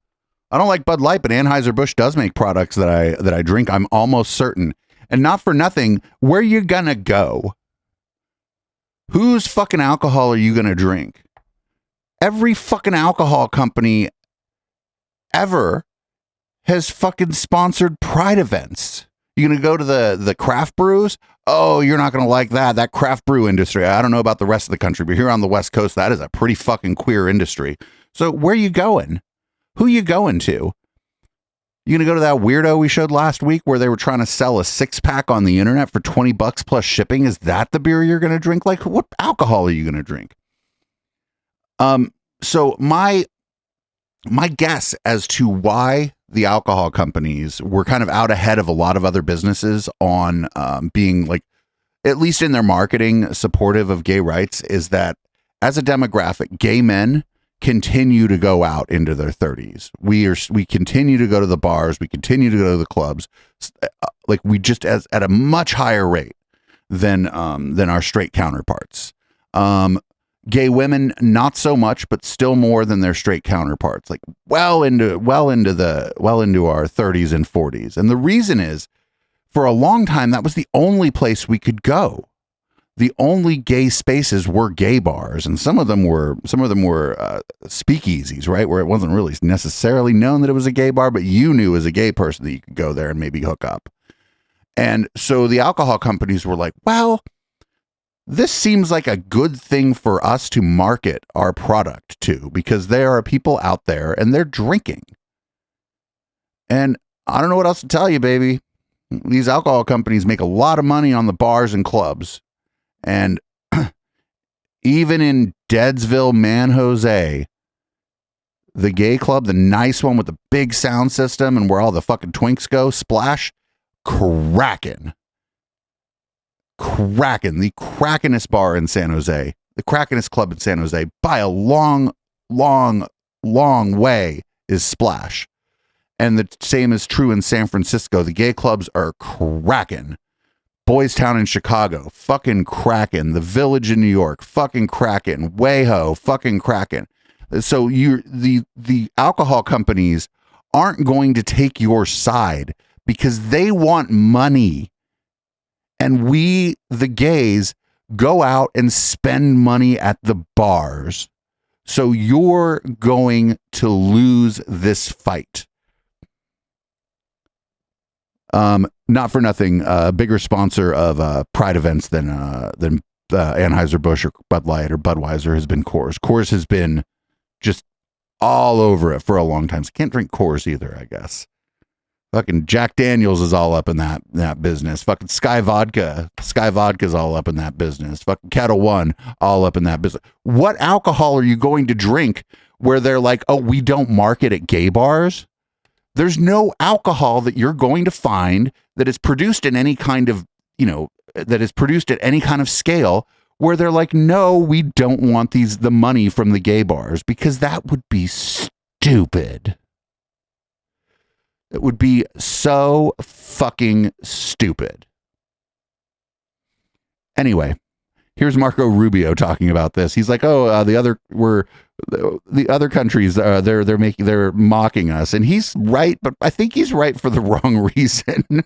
I don't like Bud Light, but Anheuser-Busch does make products that I drink. I'm almost certain. And not for nothing, where you gonna go? Whose fucking alcohol are you gonna drink? Every fucking alcohol company ever has fucking sponsored pride events. You're going to go to the craft brews? Oh, you're not going to like that. That craft brew industry. I don't know about the rest of the country, but here on the West Coast, that is a pretty fucking queer industry. So where are you going? Who you going to? You going to go to that weirdo we showed last week where they were trying to sell a 6-pack on the internet for $20 plus shipping? Is that the beer you're going to drink? Like, what alcohol are you going to drink? So my guess as to why the alcohol companies were kind of out ahead of a lot of other businesses on being, like, at least in their marketing, supportive of gay rights is that as a demographic, gay men continue to go out into their 30s. We continue to go to the bars. We continue to go to the clubs. Like, we just at a much higher rate than our straight counterparts. Gay women, not so much, but still more than their straight counterparts, like well into our 30s and 40s. And the reason is, for a long time, that was the only place we could go. The only gay spaces were gay bars, and some of them were speakeasies, right, where it wasn't really necessarily known that it was a gay bar, but you knew as a gay person that you could go there and maybe hook up. And so the alcohol companies were like, well, this seems like a good thing for us to market our product to, because there are people out there and they're drinking. And I don't know what else to tell you, baby. These alcohol companies make a lot of money on the bars and clubs. And even in Deadsville, Man Jose, the gay club, the nice one with the big sound system and where all the fucking twinks go, Splash, Kraken, the crackinest bar in San Jose, the crackinest club in San Jose, by a long way is Splash. And the same is true in San Francisco. The gay clubs are cracking. Boys Town in Chicago, fucking cracking. The Village in New York, fucking cracking. WeHo, fucking cracking. So the alcohol companies aren't going to take your side because they want money. And we, the gays, go out and spend money at the bars. So you're going to lose this fight. Not for nothing, a bigger sponsor of Pride events than Anheuser-Busch or Bud Light or Budweiser has been Coors. Coors has been just all over it for a long time. So can't drink Coors either, I guess. Fucking Jack Daniels is all up in that business. Fucking Sky Vodka's all up in that business. Fucking Kettle One all up in that business. What alcohol are you going to drink where they're like, oh, we don't market at gay bars? There's no alcohol that you're going to find that is produced in any kind of, that is produced at any kind of scale where they're like, no, we don't want the money from the gay bars, because that would be stupid. It would be so fucking stupid. Anyway, here's Marco Rubio talking about this. He's like, oh, the other countries, they're mocking us, and he's right, but I think he's right for the wrong reason.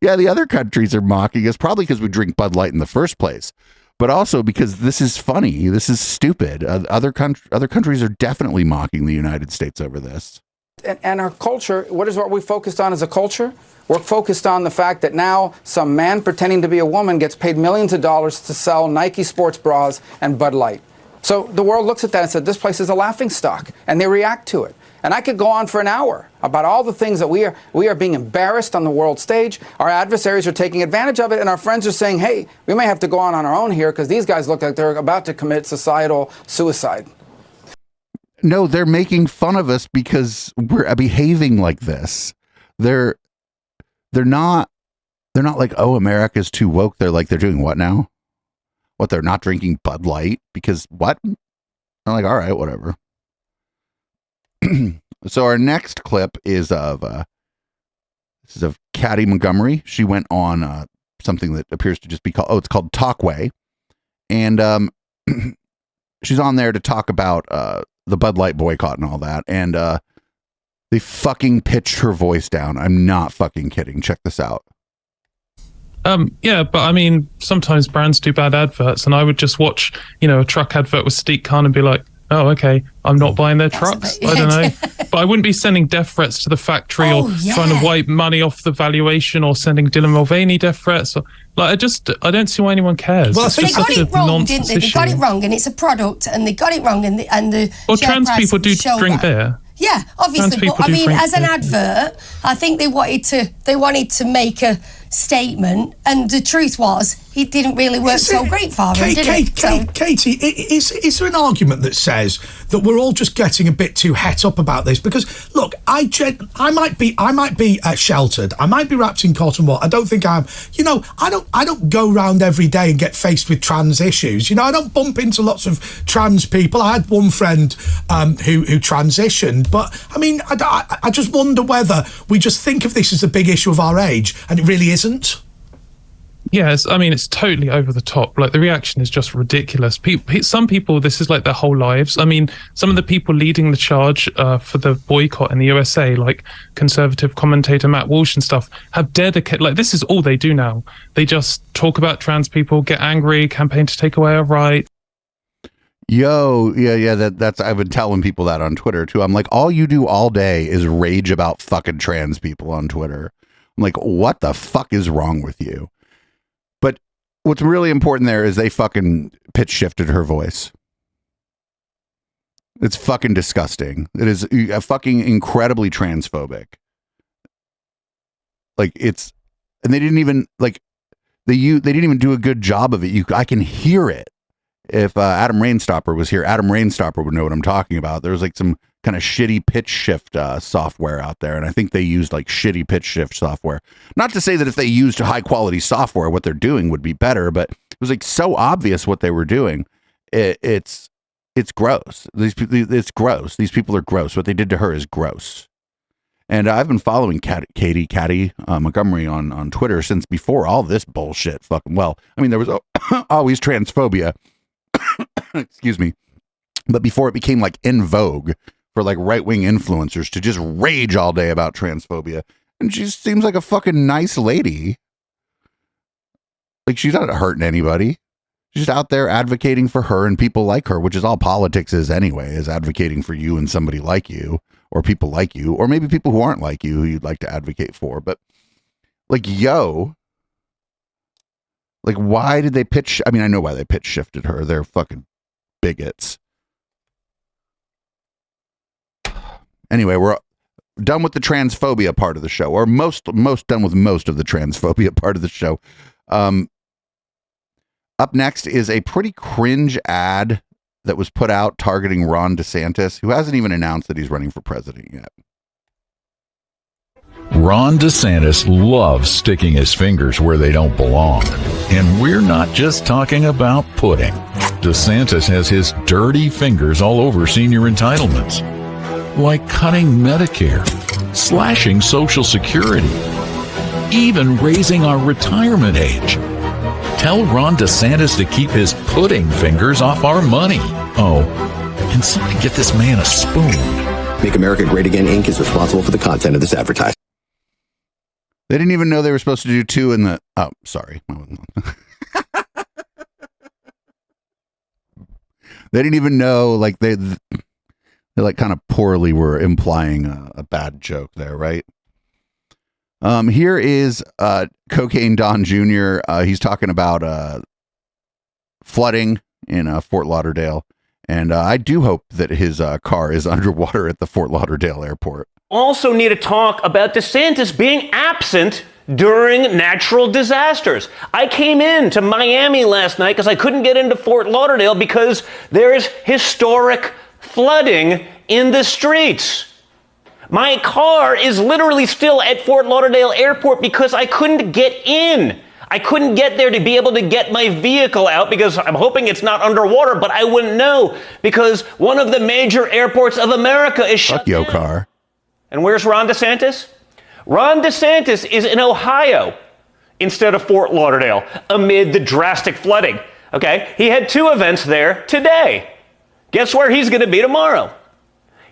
Yeah, the other countries are mocking us probably because we drink Bud Light in the first place, but also because this is funny. This is stupid. Other countries are definitely mocking the United States over this. And our culture, what we focused on as a culture? We're focused on the fact that now some man pretending to be a woman gets paid millions of dollars to sell Nike sports bras and Bud Light. So the world looks at that and said, this place is a laughingstock, and they react to it. And I could go on for an hour about all the things that we are being embarrassed on the world stage. Our adversaries are taking advantage of it, and our friends are saying, hey, we may have to go on our own here because these guys look like they're about to commit societal suicide. No, they're making fun of us because we're behaving like this. They're not like, oh, America's too woke. They're like, they're doing what now? What, they're not drinking Bud Light because what? I'm like, all right, whatever. So our next clip is of Caddy Montgomery. She went on something that appears to just be called, it's called Talkway. And she's on there to talk about the Bud Light boycott and all that. And they fucking pitched her voice down. I'm not fucking kidding. Check this out. Yeah, but I mean, sometimes brands do bad adverts, and I would just watch, a truck advert with Sadiq Khan and be like, oh, okay, I'm not buying their trucks. I don't know. But I wouldn't be sending death threats to the factory or trying to wipe money off the valuation or sending Dylan Mulvaney death threats. Or, I don't see why anyone cares. Well, they got it wrong, didn't they? They got it wrong, and it's a product, and they got it wrong, and the well, trans people do drink beer. Yeah, obviously, but I mean, as an advert, I think they wanted to make a statement, and the truth was, it didn't really work so great for them, did it? Katie, is there an argument that says that we're all just getting a bit too het up about this? Because look, I might be sheltered, I might be wrapped in cotton wool. I don't think I'm. I don't go around every day and get faced with trans issues. I don't bump into lots of trans people. I had one friend who transitioned, but I mean, I just wonder whether we just think of this as a big issue of our age, and it really isn't. Yes, I mean, it's totally over the top. Like, the reaction is just ridiculous. Some people, this is like their whole lives. I mean, some of the people leading the charge for the boycott in the USA, like conservative commentator Matt Walsh and stuff, have dedicated, like, this is all they do now. They just talk about trans people, get angry, campaign to take away our rights. Yo, yeah, that's, I've been telling people that on Twitter too. I'm like, all you do all day is rage about fucking trans people on Twitter. I'm like, what the fuck is wrong with you? But what's really important there is they fucking pitch shifted her voice. It's fucking disgusting. It is fucking incredibly transphobic. Like, it's, and they didn't even, like, they didn't even do a good job of it. I can hear it. If Adam Rainstopper was here, Adam Rainstopper would know what I'm talking about. There was like some kind of shitty pitch shift software out there, and I think they used like shitty pitch shift software. Not to say that if they used high quality software, what they're doing would be better, but it was like so obvious what they were doing. It's gross. It's gross. These people are gross. What they did to her is gross. And I've been following Katie Montgomery on Twitter since before all this bullshit. There was always transphobia. Excuse me. But before it became like in vogue for like right-wing influencers to just rage all day about transphobia. And she seems like a fucking nice lady. Like, she's not hurting anybody. She's just out there advocating for her and people like her, which is all politics is anyway, is advocating for you and somebody like you, or people like you, or maybe people who aren't like you who you'd like to advocate for. But like, why did they pitch? I mean, I know why they pitch shifted her. They're fucking bigots. Anyway, we're done with the transphobia part of the show, or most done with most of the transphobia part of the show. Up next is a pretty cringe ad that was put out targeting Ron DeSantis, who hasn't even announced that he's running for president yet. Ron DeSantis loves sticking his fingers where they don't belong. And we're not just talking about pudding. DeSantis has his dirty fingers all over senior entitlements, like cutting Medicare, slashing Social Security, even raising our retirement age. Tell Ron DeSantis to keep his pudding fingers off our money. Oh, and somebody get this man a spoon. Make America Great Again, Inc. is responsible for the content of this advertisement. They didn't even know they were supposed to do two in the... Oh, sorry. They didn't even know, like, they like kind of poorly were implying a bad joke there, right? Here is Cocaine Don Jr. He's talking about flooding in Fort Lauderdale. And I do hope that his car is underwater at the Fort Lauderdale airport. Also need to talk about DeSantis being absent during natural disasters. I came into Miami last night because I couldn't get into Fort Lauderdale because there's historic flooding in the streets. My car is literally still at Fort Lauderdale Airport because I couldn't get in. I couldn't get there to be able to get my vehicle out because I'm hoping it's not underwater, but I wouldn't know because one of the major airports of America is shut down. Fuck your car. And where's Ron DeSantis? Ron DeSantis is in Ohio instead of Fort Lauderdale amid the drastic flooding. Okay, he had two events there today. Guess where he's going to be tomorrow?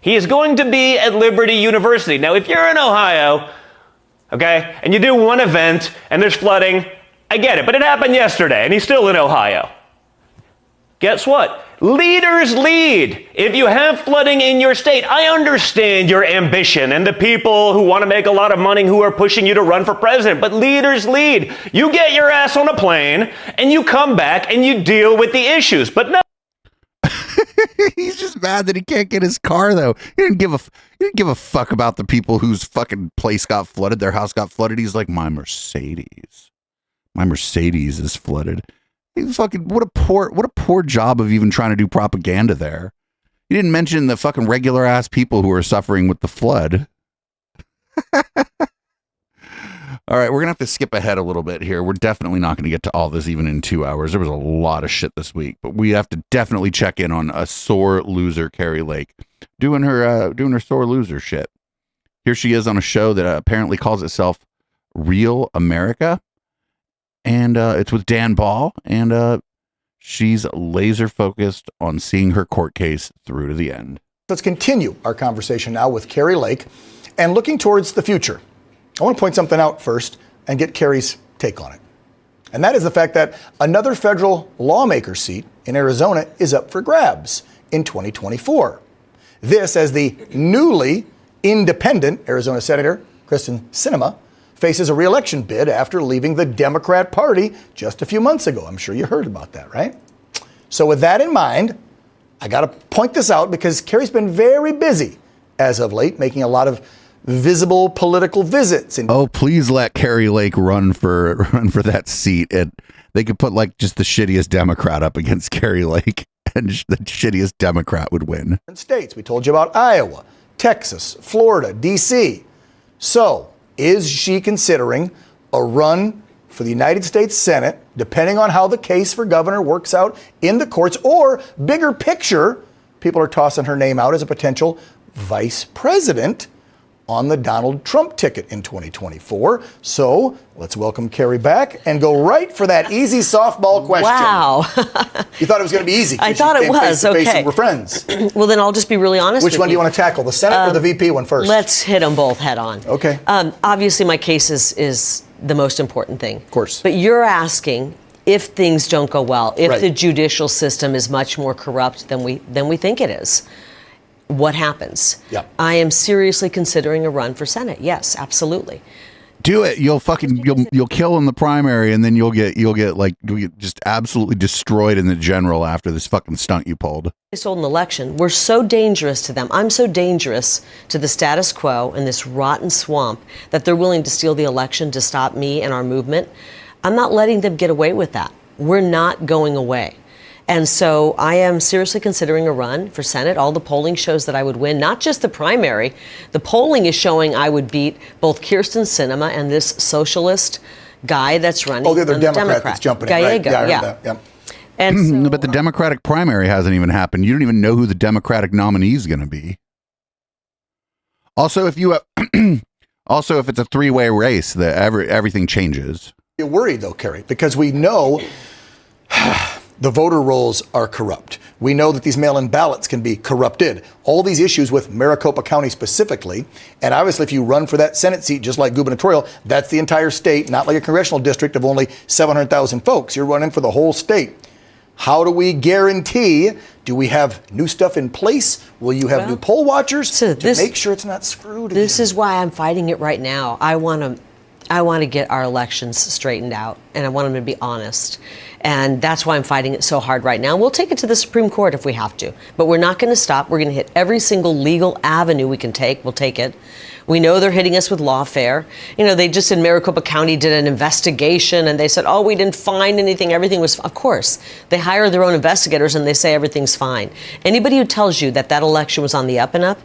He is going to be at Liberty University. Now, if you're in Ohio, okay, and you do one event and there's flooding, I get it, but it happened yesterday and he's still in Ohio. Guess what? Leaders lead. If you have flooding in your state, I understand your ambition and the people who want to make a lot of money who are pushing you to run for president, but leaders lead. You get your ass on a plane and you come back and you deal with the issues, but no. He's just mad that he can't get his car, though. He didn't give a fuck about the people whose fucking place got flooded, their house got flooded. He's like, my Mercedes is flooded. He's fucking what a poor job of even trying to do propaganda there. He didn't mention the fucking regular ass people who are suffering with the flood. All right, we're going to have to skip ahead a little bit here. We're definitely not going to get to all this even in 2 hours. There was a lot of shit this week, but we have to definitely check in on a sore loser, Carrie Lake, doing her sore loser shit. Here she is on a show that apparently calls itself Real America, and it's with Dan Ball, and she's laser focused on seeing her court case through to the end. Let's continue our conversation now with Carrie Lake and looking towards the future. I want to point something out first and get Carrie's take on it. And that is the fact that another federal lawmaker seat in Arizona is up for grabs in 2024. This as the newly independent Arizona Senator Kristen Sinema faces a re-election bid after leaving the Democrat Party just a few months ago. I'm sure you heard about that, right? So with that in mind, I got to point this out because Carrie's been very busy as of late, making a lot of visible political visits. Oh, please let Carrie Lake run for that seat. And they could put like just the shittiest Democrat up against Carrie Lake, and the shittiest Democrat would win. States. We told you about Iowa, Texas, Florida, D.C. So is she considering a run for the United States Senate, depending on how the case for governor works out in the courts, or bigger picture, people are tossing her name out as a potential vice president on the Donald Trump ticket in 2024. So let's welcome Carrie back and go right for that easy softball question. Wow. You thought it was going to be easy. I thought it was. Okay. We're friends. Well, then I'll just be really honest with you. Which one do you want to tackle, the Senate or the VP one first? Let's hit them both head on. Okay. Obviously, my case is the most important thing. Of course. But you're asking if things don't go well, if Right. the judicial system is much more corrupt than we think it is. What happens? Yeah. I am seriously considering a run for Senate. Yes, absolutely. Do it. You'll kill in the primary, and then you'll get just absolutely destroyed in the general after this fucking stunt you pulled. They sold an election. We're so dangerous to them. I'm so dangerous to the status quo and this rotten swamp that they're willing to steal the election to stop me and our movement. I'm not letting them get away with that. We're not going away. And so I am seriously considering a run for Senate. All the polling shows that I would win, not just the primary. The polling is showing I would beat both Kirsten Sinema and this socialist guy that's running. Oh, the other Democrat that's jumping in. Right. Gallego, Yeah, I heard that. Yeah. And so, but the Democratic primary hasn't even happened. You don't even know who the Democratic nominee is going to be. Also, if it's a three-way race, everything changes. You're worried though, Kerry, because we know the voter rolls are corrupt. We know that these mail-in ballots can be corrupted. All these issues with Maricopa County specifically, and obviously if you run for that Senate seat, just like gubernatorial, that's the entire state, not like a congressional district of only 700,000 folks. You're running for the whole state. How do we guarantee, do we have new stuff in place? Will you have new poll watchers to make sure it's not screwed again? This is why I'm fighting it right now. I want to get our elections straightened out, and I want them to be honest. And that's why I'm fighting it so hard right now. We'll take it to the Supreme Court if we have to, but we're not going to stop. We're going to hit every single legal avenue we can take. We'll take it. We know they're hitting us with lawfare. You know, they just in Maricopa County did an investigation and they said, oh, we didn't find anything. Everything was, of course, they hire their own investigators and they say everything's fine. Anybody who tells you that that election was on the up and up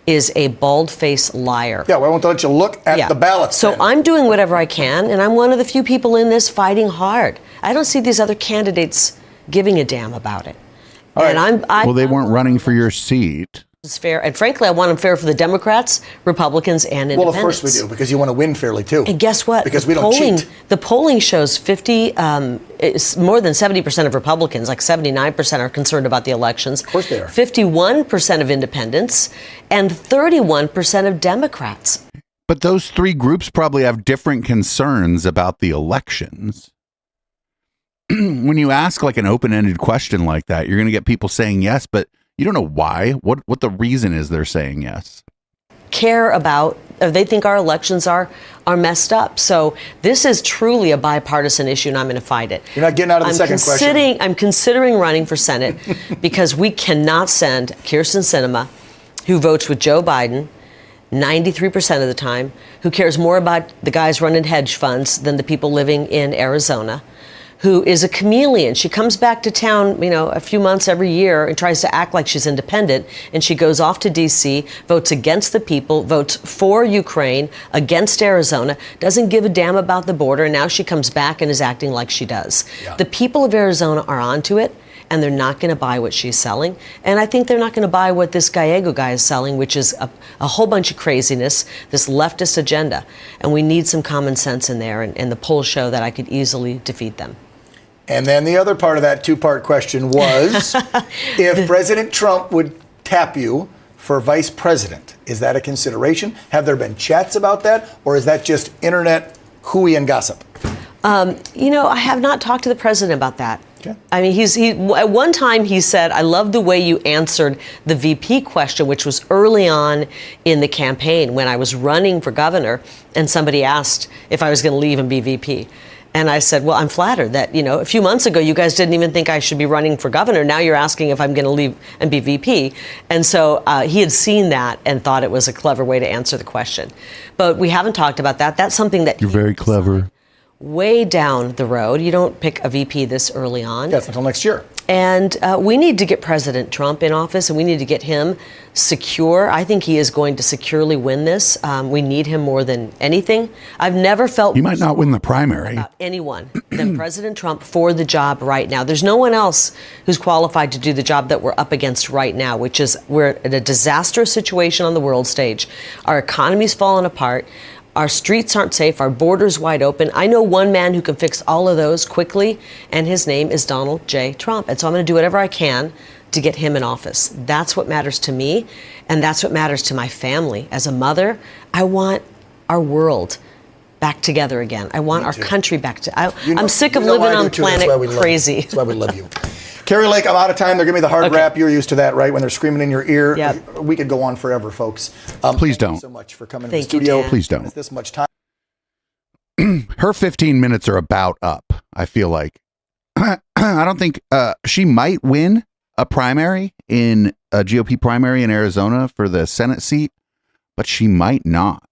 is a bald-faced liar. Yeah, well, I won't let you look at the ballots. So I'm doing whatever I can, and I'm one of the few people in this fighting hard. I don't see these other candidates giving a damn about it. And well, they weren't running for your seat. It's fair, and frankly, I want them fair for the Democrats, Republicans, and Independents. Well, of course we do, because you want to win fairly too. And guess what? Because we don't cheat. The polling shows it's more than 70% of Republicans, like 79%, are concerned about the elections. Of course they are. 51% of Independents, and 31% of Democrats. But those three groups probably have different concerns about the elections. When you ask like an open-ended question like that, you're going to get people saying yes, but you don't know why, what the reason is they're saying yes. Care about, they think our elections are messed up. So this is truly a bipartisan issue, and I'm going to fight it. You're not getting out of the second question. I'm considering running for Senate because we cannot send Kirsten Sinema, who votes with Joe Biden 93% of the time, who cares more about the guys running hedge funds than the people living in Arizona, who is a chameleon. She comes back to town, a few months every year and tries to act like she's independent. And she goes off to D.C., votes against the people, votes for Ukraine, against Arizona, doesn't give a damn about the border. And now she comes back and is acting like she does. Yeah. The people of Arizona are onto it, and they're not going to buy what she's selling. And I think they're not going to buy what this Gallego guy is selling, which is a whole bunch of craziness, this leftist agenda. And we need some common sense in there. And the polls show that I could easily defeat them. And then the other part of that two-part question was, if President Trump would tap you for vice president, is that a consideration? Have there been chats about that? Or is that just internet hooey and gossip? I have not talked to the president about that. Okay. I mean, at one time he said, I love the way you answered the VP question, which was early on in the campaign when I was running for governor and somebody asked if I was going to leave and be VP. And I said, well, I'm flattered that, a few months ago, you guys didn't even think I should be running for governor. Now you're asking if I'm going to leave and be VP. And so he had seen that and thought it was a clever way to answer the question. But we haven't talked about that. That's something that you're very clever. way down the road. You don't pick a VP this early on. Yes, until next year. And we need to get President Trump in office, and we need to get him secure. I think he is going to securely win this. We need him more than anything. I've never felt he might not win the primary about anyone than President Trump for the job right now. There's no one else who's qualified to do the job that we're up against right now, which is we're in a disastrous situation on the world stage. Our economy's fallen apart. Our streets aren't safe. Our borders wide open. I know one man who can fix all of those quickly, and his name is Donald J. Trump. And so I'm going to do whatever I can to get him in office. That's what matters to me, and that's what matters to my family. As a mother, I want our world back together again. I want our country back to. I'm sick of living on planet crazy. That's why we love you. Carrie Lake, I'm out of time. They're giving me the hard rap. You're used to that, right? When they're screaming in your ear. Yep. We could go on forever, folks. Please don't. Thank you so much for coming to the studio. Please don't. This much time. Her 15 minutes are about up, I feel like. I don't think she might win a primary in a GOP primary in Arizona for the Senate seat, but she might not.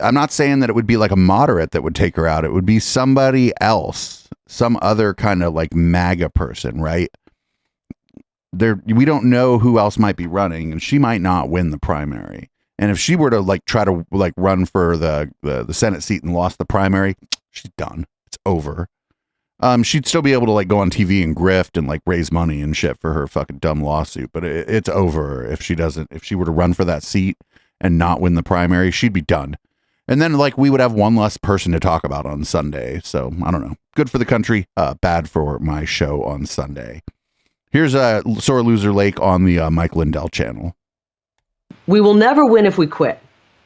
I'm not saying that it would be like a moderate that would take her out. It would be somebody else, some other kind of like MAGA person, right? We don't know who else might be running, and she might not win the primary. And if she were to like try to like run for the Senate seat and lost the primary, she's done. It's over. She'd still be able to like go on TV and grift and like raise money and shit for her fucking dumb lawsuit, but it's over if she doesn't. If she were to run for that seat and not win the primary, she'd be done. And then like we would have one less person to talk about on Sunday. So I don't know. Good for the country. Bad for my show on Sunday. Here's a Sore Loser Lake on the Mike Lindell channel. We will never win if we quit.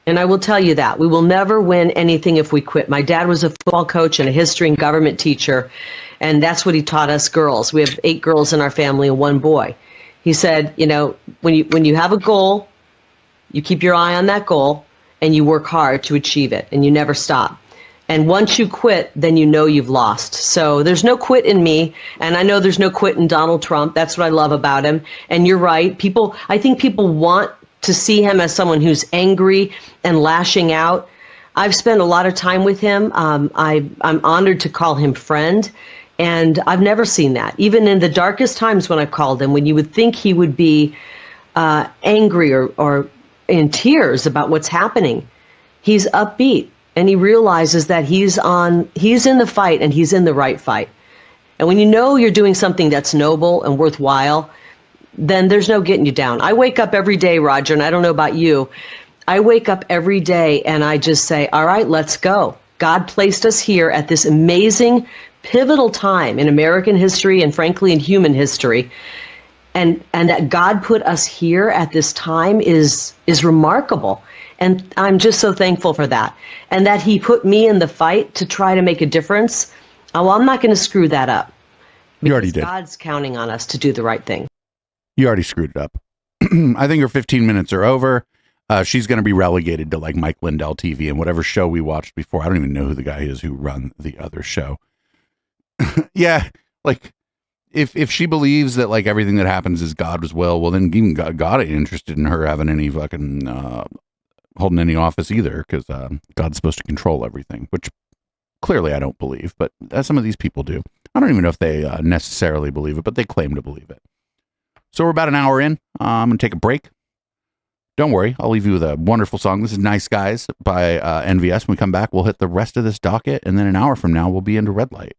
And I will tell you that. We will never win anything if we quit. My dad was a football coach and a history and government teacher, and that's what he taught us girls. We have 8 girls in our family and 1 boy. He said, you know, when you have a goal, you keep your eye on that goal, and you work hard to achieve it, and you never stop. And once you quit, then you know you've lost. So there's no quit in me, and I know there's no quit in Donald Trump. That's what I love about him. And you're right. I think people want to see him as someone who's angry and lashing out. I've spent a lot of time with him. I'm honored to call him friend, and I've never seen that. Even in the darkest times when I've called him, when you would think he would be angry or in tears about what's happening, he's upbeat, and he realizes that he's in the fight, and he's in the right fight. And when you know you're doing something that's noble and worthwhile, then there's no getting you down. I wake up every day, Roger, and I don't know about you. I wake up every day and I just say, all right, let's go. God placed us here at this amazing, pivotal time in American history and frankly in human history. And that God put us here at this time is remarkable. And I'm just so thankful for that. And that he put me in the fight to try to make a difference. Oh, well, I'm not going to screw that up. You already did. God's counting on us to do the right thing. You already screwed it up. I think her 15 minutes are over. She's going to be relegated to like Mike Lindell TV and whatever show we watched before. I don't even know who the guy is who run the other show. Yeah, like if she believes that like everything that happens is God's will, well then even God ain't interested in her having any fucking holding any office either, because God's supposed to control everything, which clearly I don't believe, but some of these people do. I don't even know if they necessarily believe it, but they claim to believe it. So we're about an hour in. I'm going to take a break. Don't worry. I'll leave you with a wonderful song. This is Nice Guys by NVS. When we come back, we'll hit the rest of this docket, and then an hour from now, we'll be into Red Light.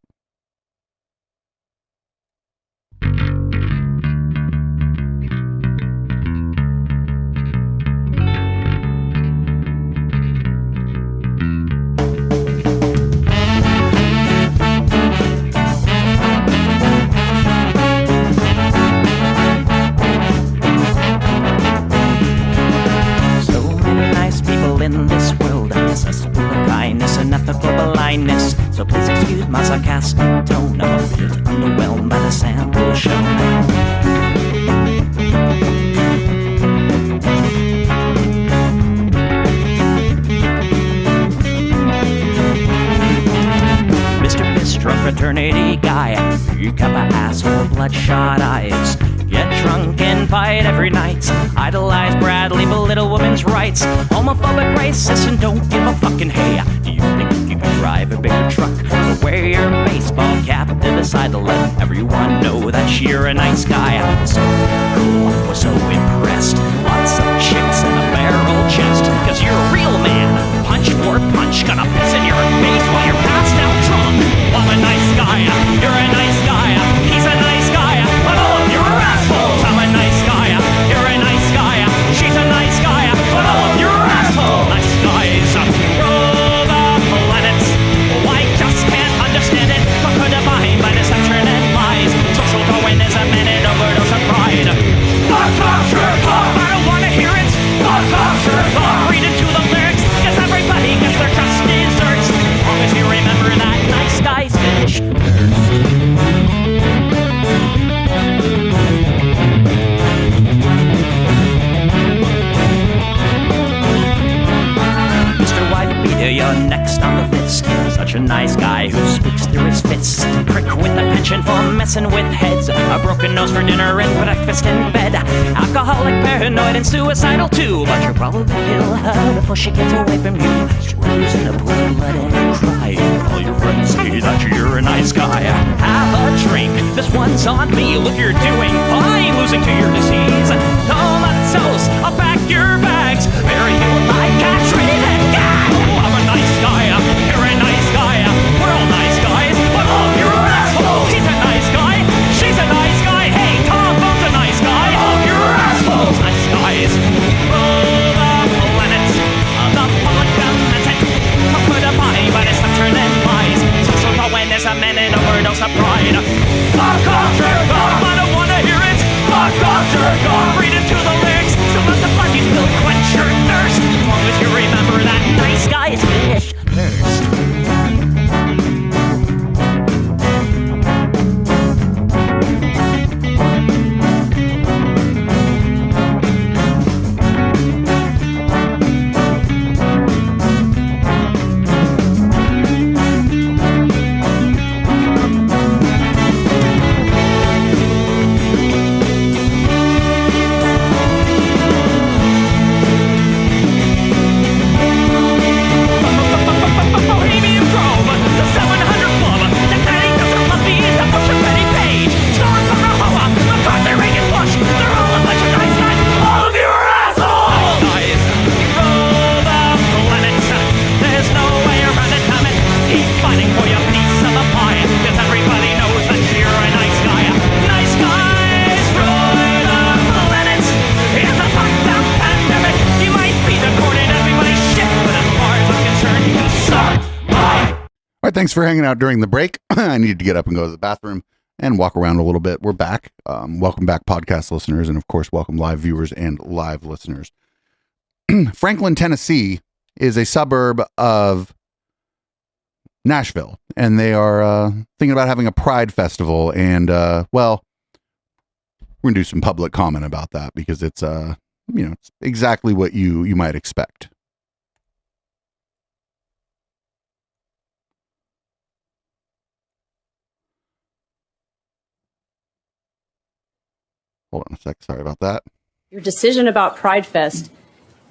In this world, a cesspool of kindness and ethical blindness. So please excuse my sarcastic tone. I'm a bit underwhelmed by the sample shown. Mr. Bistro fraternity guy, you got my ass full of bloodshot eyes. Get drunk and fight every night. Idolize Bradley, belittle women's rights. Homophobic, racist, and don't give a fucking hey. Do you think you can drive a bigger truck? So wear your baseball cap to the side to let everyone know that you're a nice guy. So cool, was so impressed. Lots of chicks and a barrel chest. Cause you're a real man. Punch for punch, gonna piss in your face while you're passed out drunk. I'm a nice guy, you're a nice guy. He's a nice guy, but all of you are assholes. I'm a nice guy, you're a nice guy. She's a nice guy, but all of you are assholes. Nice guys rule the planets. Oh, I just can't understand it. Conquer divine by deception and lies. Social Darwinism and an overdose of pride. Fuck off, jerk off. I don't wanna hear it. Fuck off, jerk off. Read into the lyrics, cause everybody gets their just desserts. As long as you remember that nice guys finish first. Mr. Whitebeard, you're next on the list. Such a nice guy who speaks through his fists. Prick with the pension for messing with heads. A broken nose for dinner and breakfast in bed. Alcoholic, paranoid, and suicidal too. But you'll probably kill her before she gets away from you. Screws in a pool of blood and crying. All your friends say that you're a nice guy. Have a drink, this one's on me. Look, you're doing fine, losing to your disease. Comatose, I'll pack your bags. Bury you like cats ready to go. I'm a nice guy, you're a nice guy. We're all nice guys, but all of you are assholes. He's a nice guy, she's a nice guy. Hey, Tom Bone's a nice guy. All of you are assholes. Nice guys rule the planet. The public lamented. Conquer divine by deception and lies. Social Darwinism and an overdose of pride. Fuck off, jerk off. I don't wanna hear it. Fuck off, jerk off. Read into the lyrics. So let the flunkies will quench your thirst. As long as you remember that nice guys finish first. Thanks for hanging out during the break. I needed to get up and go to the bathroom and walk around a little bit. We're back. Welcome back, podcast listeners, and of course, welcome live viewers and live listeners. Franklin, Tennessee is a suburb of Nashville, and they are thinking about having a Pride festival. And well, we're gonna do some public comment about that because it's it's exactly what you might expect. Hold on a sec. Sorry about that. Your decision about Pride Fest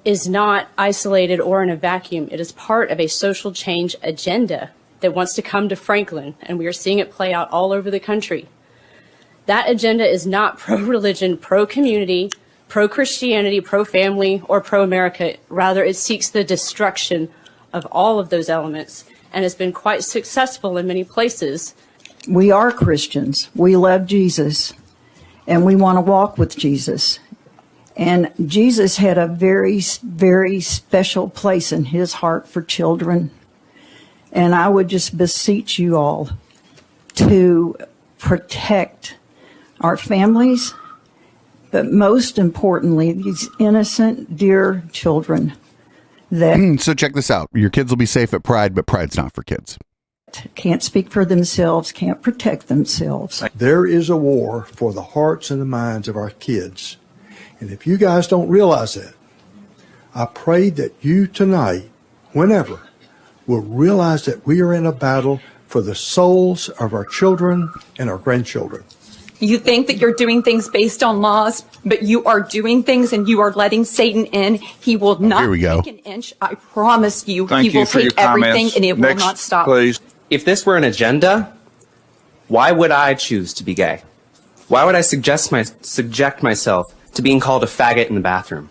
is not isolated or in a vacuum. It is part of a social change agenda that wants to come to Franklin, and we are seeing it play out all over the country. That agenda is not pro-religion, pro-community, pro-Christianity, pro-family, or pro-America. Rather, it seeks the destruction of all of those elements and has been quite successful in many places. We are Christians. We love Jesus. And we want to walk with Jesus. And Jesus had a very, very special place in his heart for children. And I would just beseech you all to protect our families, but most importantly, these innocent, dear children. So check this out. Your kids will be safe at Pride, but Pride's not for kids. Can't speak for themselves, can't protect themselves. There is a war for the hearts and the minds of our kids. And if you guys don't realize that, I pray that you tonight, whenever, will realize that we are in a battle for the souls of our children and our grandchildren. You think that you're doing things based on laws, but you are doing things and you are letting Satan in. He will not Here we go. take an inch. I promise you. Thank He will you for take your everything comments. and it Next, will not stop. please. If this were an agenda, why would I choose to be gay? Why would I subject myself to being called a faggot in the bathroom?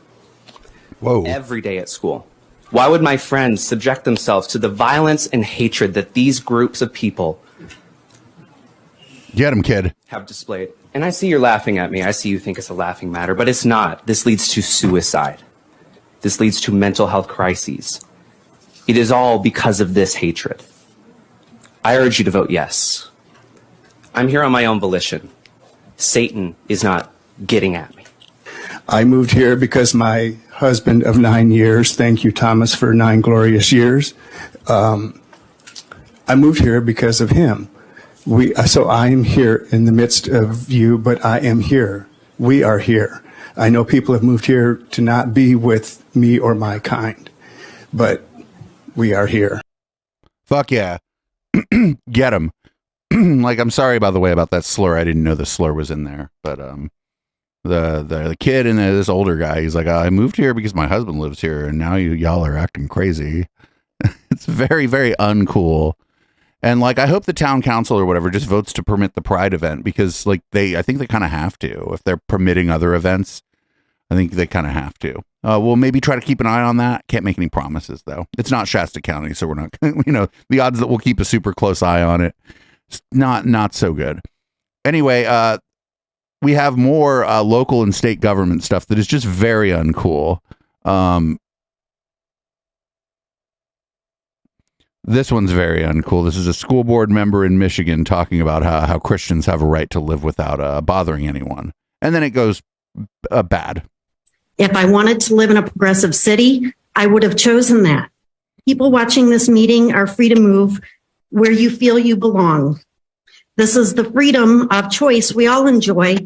Whoa. Every day at school. Why would my friends subject themselves to the violence and hatred that these groups of people Get him, kid. have displayed? And I see you're laughing at me. I see you think it's a laughing matter, but it's not. This leads to suicide. This leads to mental health crises. It is all because of this hatred. I urge you to vote yes. I'm here on my own volition. Satan is not getting at me. I moved here because my husband of 9 years, thank you, Thomas, for 9 glorious years. I moved here because of him. So I am here in the midst of you, but I am here. We are here. I know people have moved here to not be with me or my kind, but we are here. Fuck yeah. Get him. Like, I'm sorry, by the way, about that slur. I didn't know the slur was in there, but the kid and this older guy, he's like, I moved here because my husband lives here, and now y'all are acting crazy. It's very, very uncool. And like, I hope the town council or whatever just votes to permit the Pride event, because like I think they kind of have to. If they're permitting other events, I think they kind of have to. We'll maybe try to keep an eye on that. Can't make any promises though. It's not Shasta County, so we're not, the odds that we'll keep a super close eye on it, it's not so good. Anyway, we have more local and state government stuff that is just very uncool. This one's very uncool. This is a school board member in Michigan talking about how Christians have a right to live without bothering anyone. And then it goes bad. If I wanted to live in a progressive city, I would have chosen that. People watching this meeting are free to move where you feel you belong. This is the freedom of choice we all enjoy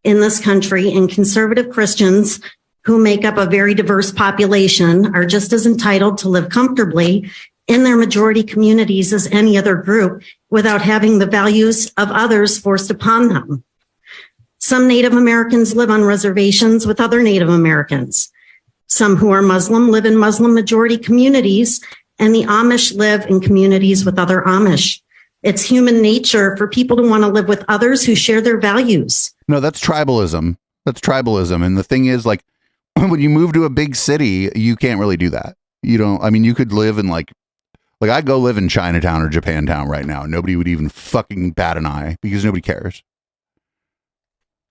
in this country, and conservative Christians, who make up a very diverse population, are just as entitled to live comfortably in their majority communities as any other group without having the values of others forced upon them. Some Native Americans live on reservations with other Native Americans. Some who are Muslim live in Muslim majority communities, and the Amish live in communities with other Amish. It's human nature for people to want to live with others who share their values. No, that's tribalism. That's tribalism. And the thing is, like, when you move to a big city, you can't really do that. You could live in like I'd go live in Chinatown or Japantown right now. Nobody would even fucking bat an eye because nobody cares.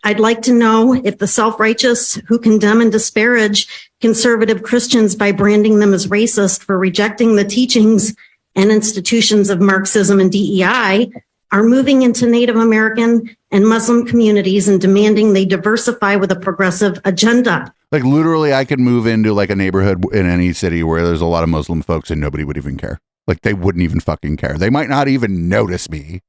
I'd like to know if the self-righteous who condemn and disparage conservative Christians by branding them as racist for rejecting the teachings and institutions of Marxism and DEI are moving into Native American and Muslim communities and demanding they diversify with a progressive agenda. Like, literally, I could move into like a neighborhood in any city where there's a lot of Muslim folks and nobody would even care. Like, they wouldn't even fucking care. They might not even notice me.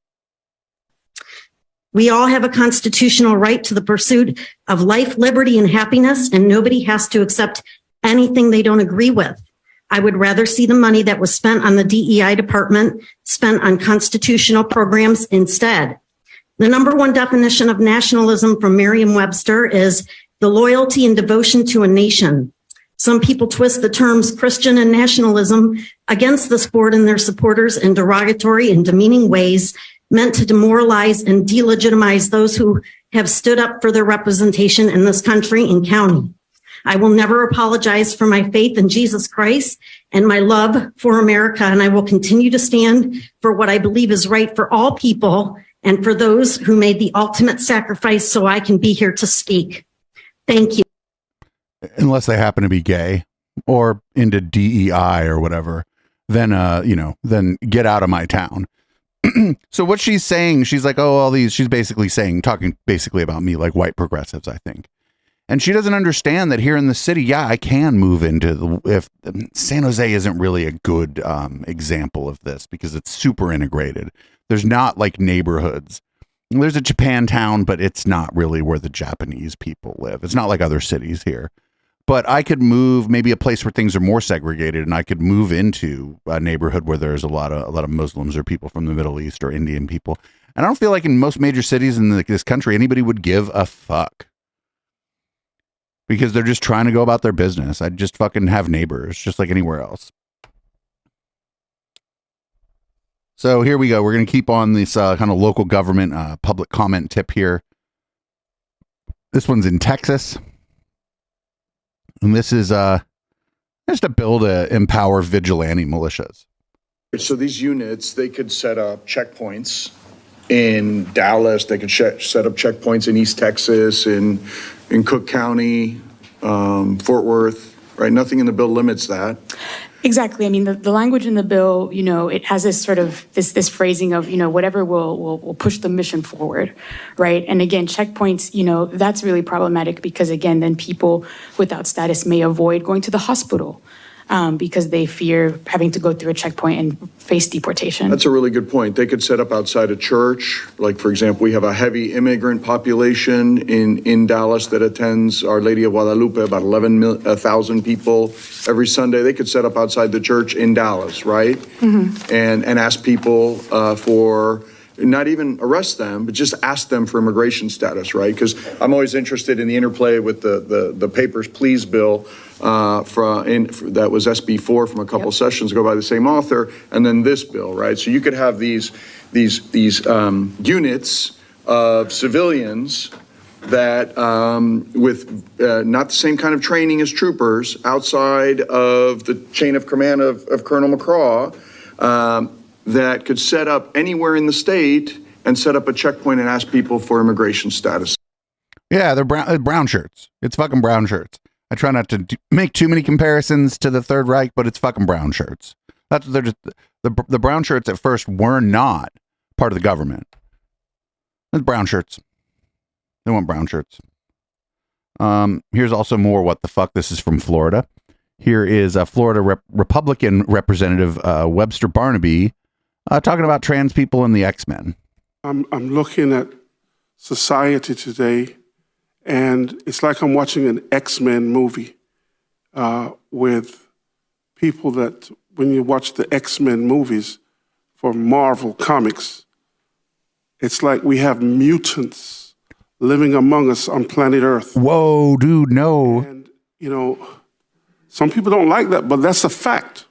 We all have a constitutional right to the pursuit of life, liberty, and happiness, and nobody has to accept anything they don't agree with. I would rather see the money that was spent on the DEI department spent on constitutional programs instead. The number one definition of nationalism from Merriam-Webster is the loyalty and devotion to a nation. Some people twist the terms Christian and nationalism against the sport and their supporters in derogatory and demeaning ways meant to demoralize and delegitimize those who have stood up for their representation in this country and county. I will never apologize for my faith in Jesus Christ and my love for America, and I will continue to stand for what I believe is right for all people and for those who made the ultimate sacrifice so I can be here to speak. Thank you. Unless they happen to be gay or into DEI or whatever, then then get out of my town. So what she's saying, she's like, she's basically talking basically about me, like white progressives, I think. And she doesn't understand that here in the city, I can move into if San Jose isn't really a good example of this because it's super integrated. There's not like neighborhoods. There's a Japantown, but it's not really where the Japanese people live. It's not like other cities here. but I could move maybe a place where things are more segregated, and I could move into a neighborhood where there's a lot of Muslims or people from the Middle East or Indian people. And I don't feel like in most major cities in this country anybody would give a fuck, because they're just trying to go about their business. I'd just fucking have neighbors just like anywhere else. So here we go. We're going to keep on this kind of local government public comment tip here. This one's in Texas. And this is just a bill to empower vigilante militias. So these units, they could set up checkpoints in Dallas. They could set up checkpoints in East Texas, in Cook County, Fort Worth, right? Nothing in the bill limits that. Exactly. I mean, the language in the bill, it has this sort of this phrasing of, whatever will push the mission forward, right? And again, checkpoints, that's really problematic because, again, then people without status may avoid going to the hospital because they fear having to go through a checkpoint and face deportation. That's a really good point. They could set up outside a church. Like, for example, we have a heavy immigrant population in Dallas that attends Our Lady of Guadalupe, about 11,000 people every Sunday. They could set up outside the church in Dallas, right? Mm-hmm. And ask people for, not even arrest them, but just ask them for immigration status, right? Because I'm always interested in the interplay with the Papers, Please bill that was SB4 from a couple sessions ago by the same author, and then this bill, right? So you could have these units of civilians that with not the same kind of training as troopers outside of the chain of command of Colonel McCraw, that could set up anywhere in the state and set up a checkpoint and ask people for immigration status. Yeah, they're brown shirts. It's fucking brown shirts. I try not to make too many comparisons to the Third Reich, but it's fucking brown shirts. That's what they're just. The brown shirts at first were not part of the government. It's brown shirts. They want brown shirts. Here's also more what the fuck. This is from Florida. Here is a Florida Republican Representative Webster Barnaby talking about trans people and the X-Men. I'm looking at society today, and it's like I'm watching an X-Men movie with people that, when you watch the X-Men movies for Marvel Comics, it's like we have mutants living among us on planet Earth. Whoa, dude, no. And, some people don't like that, but that's a fact.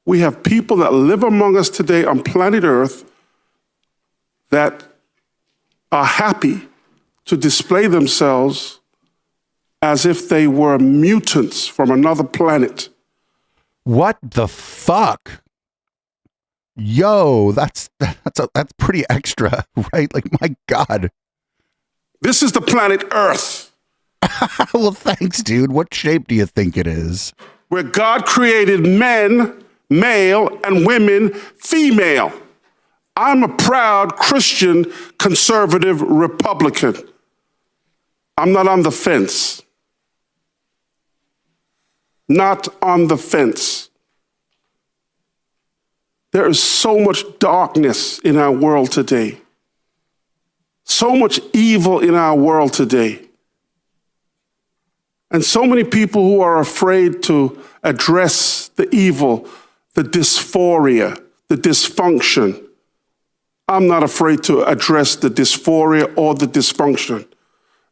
We have people that live among us today on planet Earth that are happy to display themselves as if they were mutants from another planet. What the fuck? Yo, that's pretty extra, right? Like, my God. This is the planet Earth. Well, thanks, dude. What shape do you think it is? Where God created men, male, and women, female. I'm a proud Christian, conservative Republican. I'm not on the fence. Not on the fence. There is so much darkness in our world today. So much evil in our world today. And so many people who are afraid to address the evil, the dysphoria, the dysfunction. I'm not afraid to address the dysphoria or the dysfunction.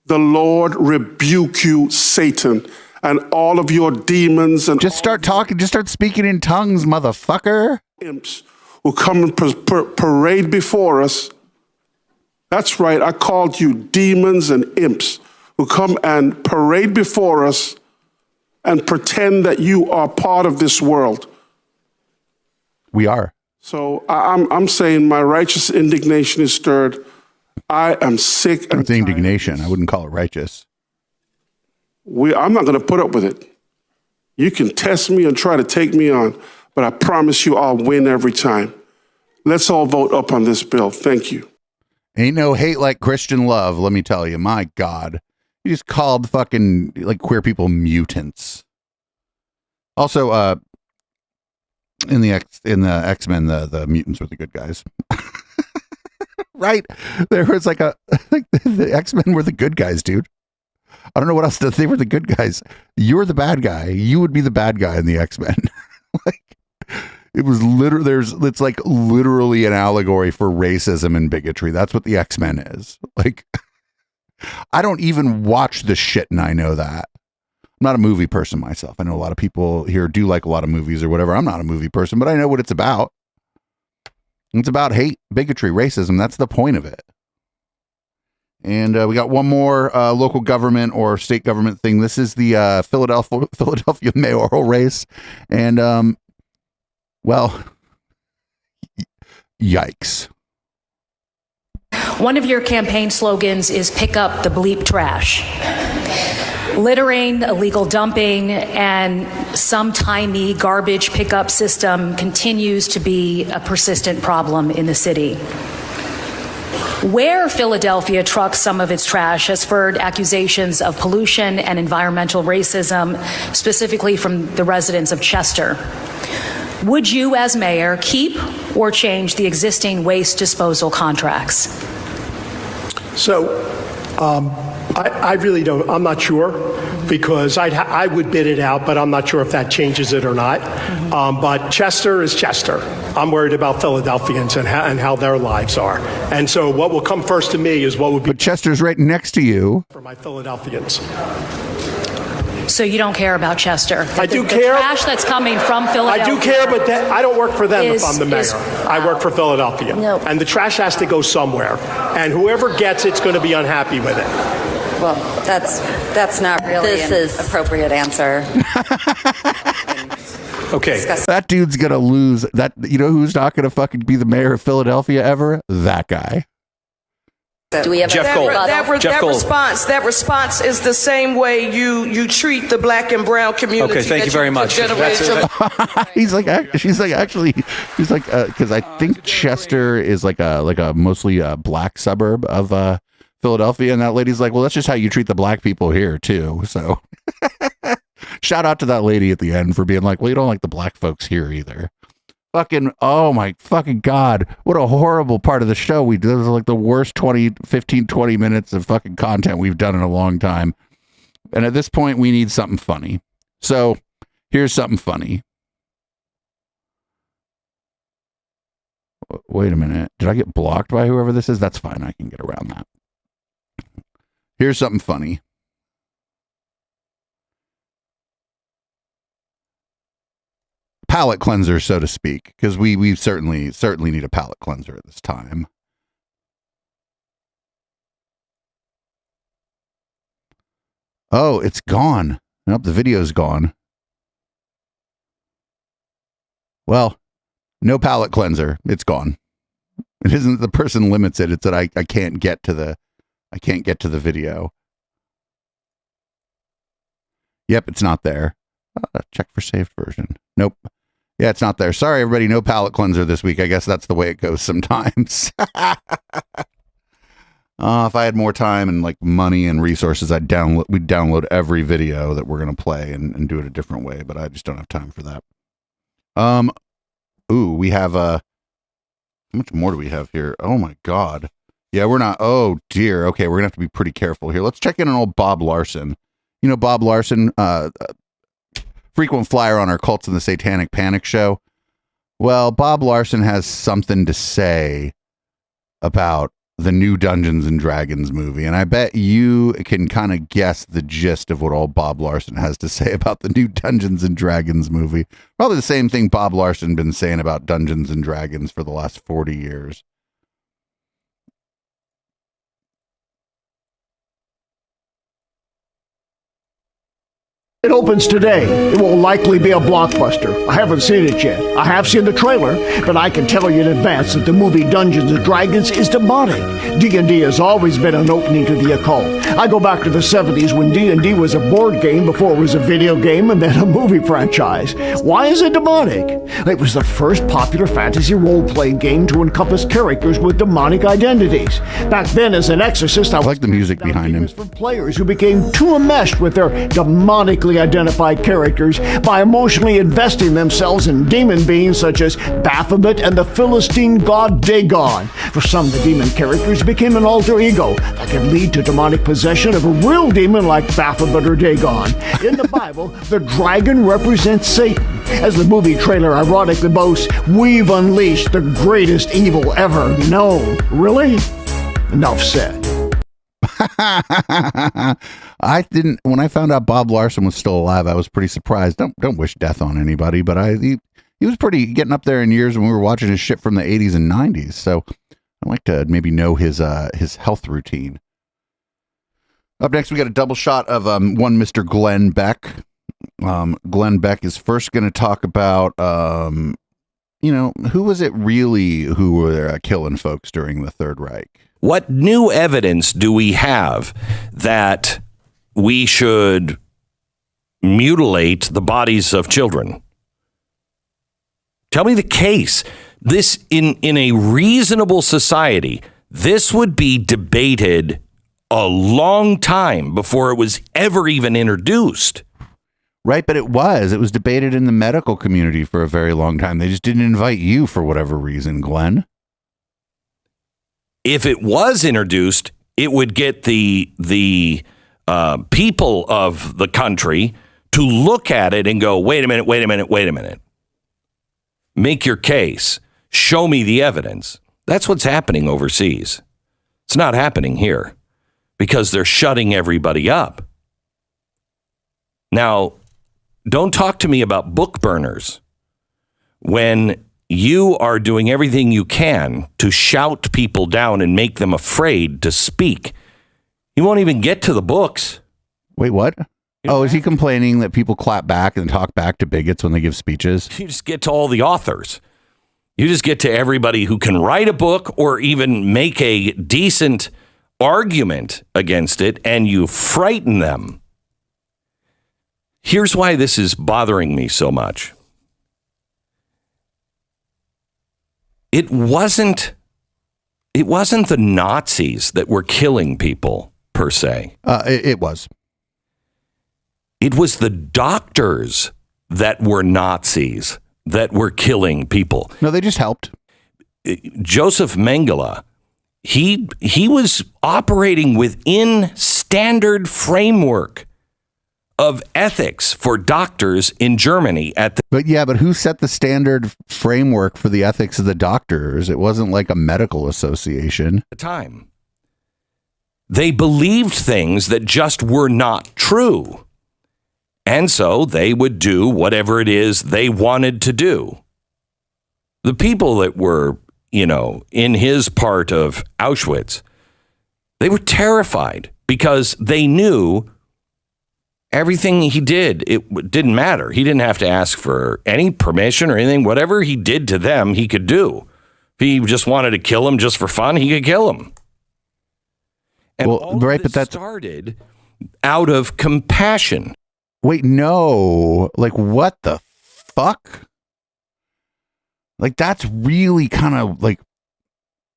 The Lord rebuke you, Satan, and all of your demons. And just start talking, just start speaking in tongues, motherfucker. Imps who come and parade before us. That's right, I called you demons and imps who come and parade before us and pretend that you are part of this world. We are. So I'm saying my righteous indignation is stirred. I am sick and it's indignation. I wouldn't call it righteous. I'm not going to put up with it. You can test me and try to take me on, but I promise you I'll win every time. Let's all vote up on this bill. Thank you. Ain't no hate like Christian love, let me tell you. My God. You just called fucking like queer people mutants. Also, in the X-Men, the mutants were the good guys. Right? There was like the X-Men were the good guys, dude. I don't know what else to. They were the good guys. You're the bad guy. You would be the bad guy in the X-Men. Like, it was literally, it's like literally an allegory for racism and bigotry. That's what the X-Men is. Like, I don't even watch this shit, and I know that. I'm not a movie person myself. I know a lot of people here do like a lot of movies or whatever. I'm not a movie person, but I know what it's about. It's about hate, bigotry, racism. That's the point of it. And we got one more local government or state government thing. This is the Philadelphia mayoral race. And, well, yikes. One of your campaign slogans is pick up the bleep trash. Littering, illegal dumping, and some timey garbage pickup system continues to be a persistent problem in the city. Where Philadelphia trucks some of its trash has spurred accusations of pollution and environmental racism, specifically from the residents of Chester. Would you, as mayor, keep or change the existing waste disposal contracts? So, I really don't, I'm not sure, because I would bid it out, but I'm not sure if that changes it or not. But Chester is Chester. I'm worried about Philadelphians and how their lives are. And so what will come first to me is what would be... But Chester's right next to you. ...for my Philadelphians. So you don't care about Chester? I do care. The trash that's coming from Philadelphia. I do care, but I don't work for them if I'm the mayor. I work for Philadelphia. No. And the trash has to go somewhere. And whoever gets it's going to be unhappy with it. Well, that's not really an appropriate answer. Okay. That dude's going to lose. That, you know who's not going to fucking be the mayor of Philadelphia ever? That guy. Do we have Jeff Gold. That response is the same way you treat the black and brown community. Okay, thank you very much. He's like, because I think Chester is like a mostly black suburb of Philadelphia, and that lady's like, well, that's just how you treat the black people here too. So shout out to that lady at the end for being like, well, you don't like the black folks here either. Fucking, oh my fucking God. What a horrible part of the show we did. It was like the worst 20 minutes of fucking content we've done in a long time. And at this point, we need something funny. So here's something funny. Wait a minute. Did I get blocked by whoever this is? That's fine. I can get around that. Here's something funny. Palate cleanser, so to speak, because we certainly need a palate cleanser at this time. Oh, it's gone. Nope, the video's gone. Well, no palate cleanser. It's gone. It isn't the person limits it. It's that I can't get to the video. Yep, it's not there. Check for saved version. Nope. Yeah, it's not there. Sorry, everybody. No palate cleanser this week. I guess that's the way it goes sometimes. If I had more time and like money and resources, we'd download every video that we're going to play and do it a different way, but I just don't have time for that. Ooh, we have how much more do we have here? Oh my God. Yeah, we're not. Oh dear. Okay, we're gonna have to be pretty careful here. Let's check in on old Bob Larson. You know Bob Larson, frequent flyer on our Cults and the Satanic Panic show. Well, Bob Larson has something to say about the new Dungeons and Dragons movie, and I bet you can kind of guess the gist of what old Bob Larson has to say about the new Dungeons and Dragons movie. Probably the same thing Bob Larson been saying about Dungeons and Dragons for the last 40 years. It opens today. It will likely be a blockbuster. I haven't seen it yet. I have seen the trailer, but I can tell you in advance that the movie Dungeons & Dragons is demonic. D&D has always been an opening to the occult. I go back to the 70s when D&D was a board game before it was a video game and then a movie franchise. Why is it demonic? It was the first popular fantasy role-playing game to encompass characters with demonic identities. Back then, as an exorcist, I like the music behind him. From players who became too enmeshed with their demonically easily identified characters by emotionally investing themselves in demon beings such as Baphomet and the Philistine god Dagon. For some, the demon characters became an alter ego that could lead to demonic possession of a real demon like Baphomet or Dagon. In the Bible, the dragon represents Satan. As the movie trailer ironically boasts, we've unleashed the greatest evil ever known. Really? Enough said. When I found out Bob Larson was still alive, I was pretty surprised. Don't wish death on anybody, but he was pretty getting up there in years when we were watching his shit from the 80s and 90s. So I'd like to maybe know his health routine. Up next, we got a double shot of one Mr. Glenn Beck. Glenn Beck is first going to talk about, who was it really who were killing folks during the Third Reich? What new evidence do we have that we should mutilate the bodies of children? Tell me the case. This, in a reasonable society, this would be debated a long time before it was ever even introduced. Right, but it was debated in the medical community for a very long time. They just didn't invite you for whatever reason, Glenn. If it was introduced, it would get the people of the country to look at it and go, wait a minute. Make your case. Show me the evidence. That's what's happening overseas. It's not happening here because they're shutting everybody up. Now, don't talk to me about book burners when you are doing everything you can to shout people down and make them afraid to speak. You won't even get to the books. Wait, what? Oh, is he complaining that people clap back and talk back to bigots when they give speeches? You just get to all the authors. You just get to everybody who can write a book or even make a decent argument against it, and you frighten them. Here's why this is bothering me so much. It wasn't the Nazis that were killing people, per se. It was. It was the doctors that were Nazis that were killing people. No, they just helped. Joseph Mengele, he was operating within standard framework of ethics for doctors in Germany But who set the standard framework for the ethics of the doctors? It wasn't like a medical association. At the time. They believed things that just were not true. And so they would do whatever it is they wanted to do. The people that were, in his part of Auschwitz, they were terrified because they knew everything he did, it didn't matter. He didn't have to ask for any permission or anything. Whatever he did to them, he could do. If he just wanted to kill them just for fun, he could kill them. And that started out of compassion. Wait, no. Like, what the fuck? Like, that's really kind of like,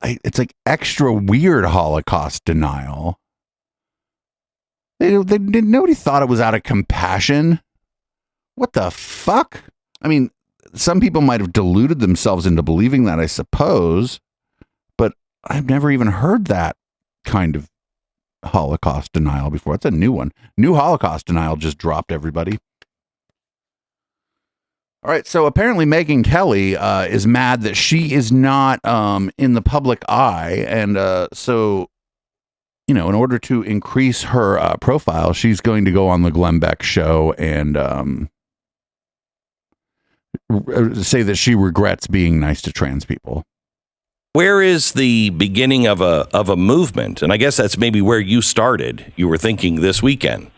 it's like extra weird Holocaust denial. Nobody thought it was out of compassion. What the fuck? I mean, some people might have deluded themselves into believing that, I suppose, but I've never even heard that kind of Holocaust denial before. It's a new one. New Holocaust denial just dropped, everybody. All right, so apparently Megyn Kelly is mad that she is not in the public eye, and so in order to increase her profile, she's going to go on the Glenn Beck show and say that she regrets being nice to trans people. Where is the beginning of a movement? And I guess that's maybe where you started. You were thinking this weekend.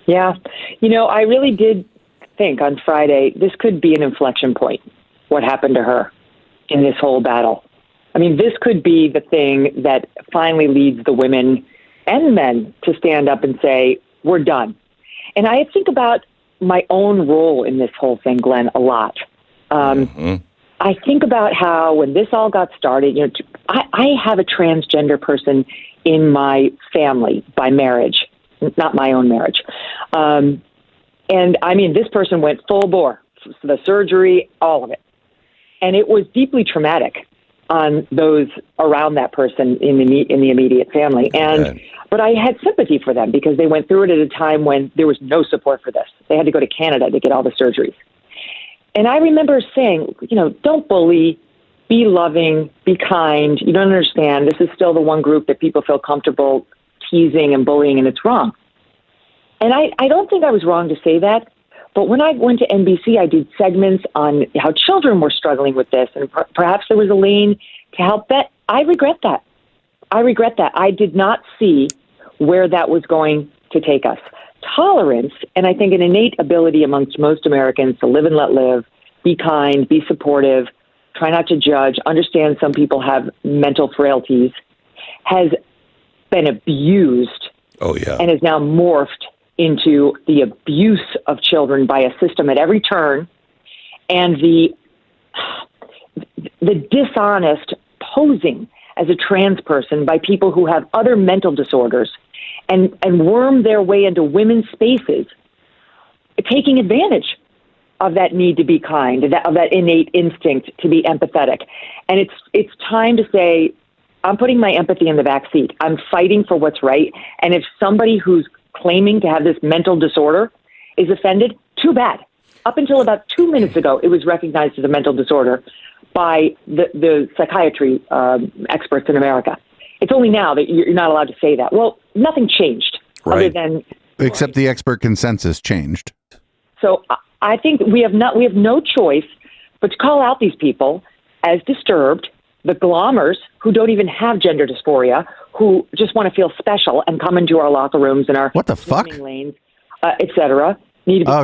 Yeah. I really did think on Friday, this could be an inflection point, what happened to her in this whole battle. I mean, this could be the thing that finally leads the women and men to stand up and say, we're done. And I think about my own role in this whole thing, Glenn, a lot. I think about how when this all got started, I have a transgender person in my family by marriage, not my own marriage. And I mean, this person went full bore, the surgery, all of it. And it was deeply traumatic on those around that person in the immediate family. But I had sympathy for them because they went through it at a time when there was no support for this. They had to go to Canada to get all the surgeries. And I remember saying, don't bully, be loving, be kind. You don't understand. This is still the one group that people feel comfortable teasing and bullying, and it's wrong. And I don't think I was wrong to say that. But when I went to NBC, I did segments on how children were struggling with this, and perhaps there was a lane to help that. I regret that. I did not see where that was going to take us. Tolerance, and I think an innate ability amongst most Americans to live and let live, be kind, be supportive, try not to judge, understand some people have mental frailties, has been abused and is now morphed into the abuse of children by a system at every turn, and the dishonest posing as a trans person by people who have other mental disorders and worm their way into women's spaces, taking advantage of that need to be kind, of that innate instinct to be empathetic. And it's time to say, I'm putting my empathy in the back seat. I'm fighting for what's right. And if somebody who's claiming to have this mental disorder is offended, too bad. Up until about 2 minutes ago, it was recognized as a mental disorder by the psychiatry experts in America. It's only now that you're not allowed to say that. Well, nothing changed other than... Except the expert consensus changed. So I think we have no choice but to call out these people as disturbed, the glommers who don't even have gender dysphoria, who just want to feel special and come into our locker rooms and our swimming lanes, et cetera.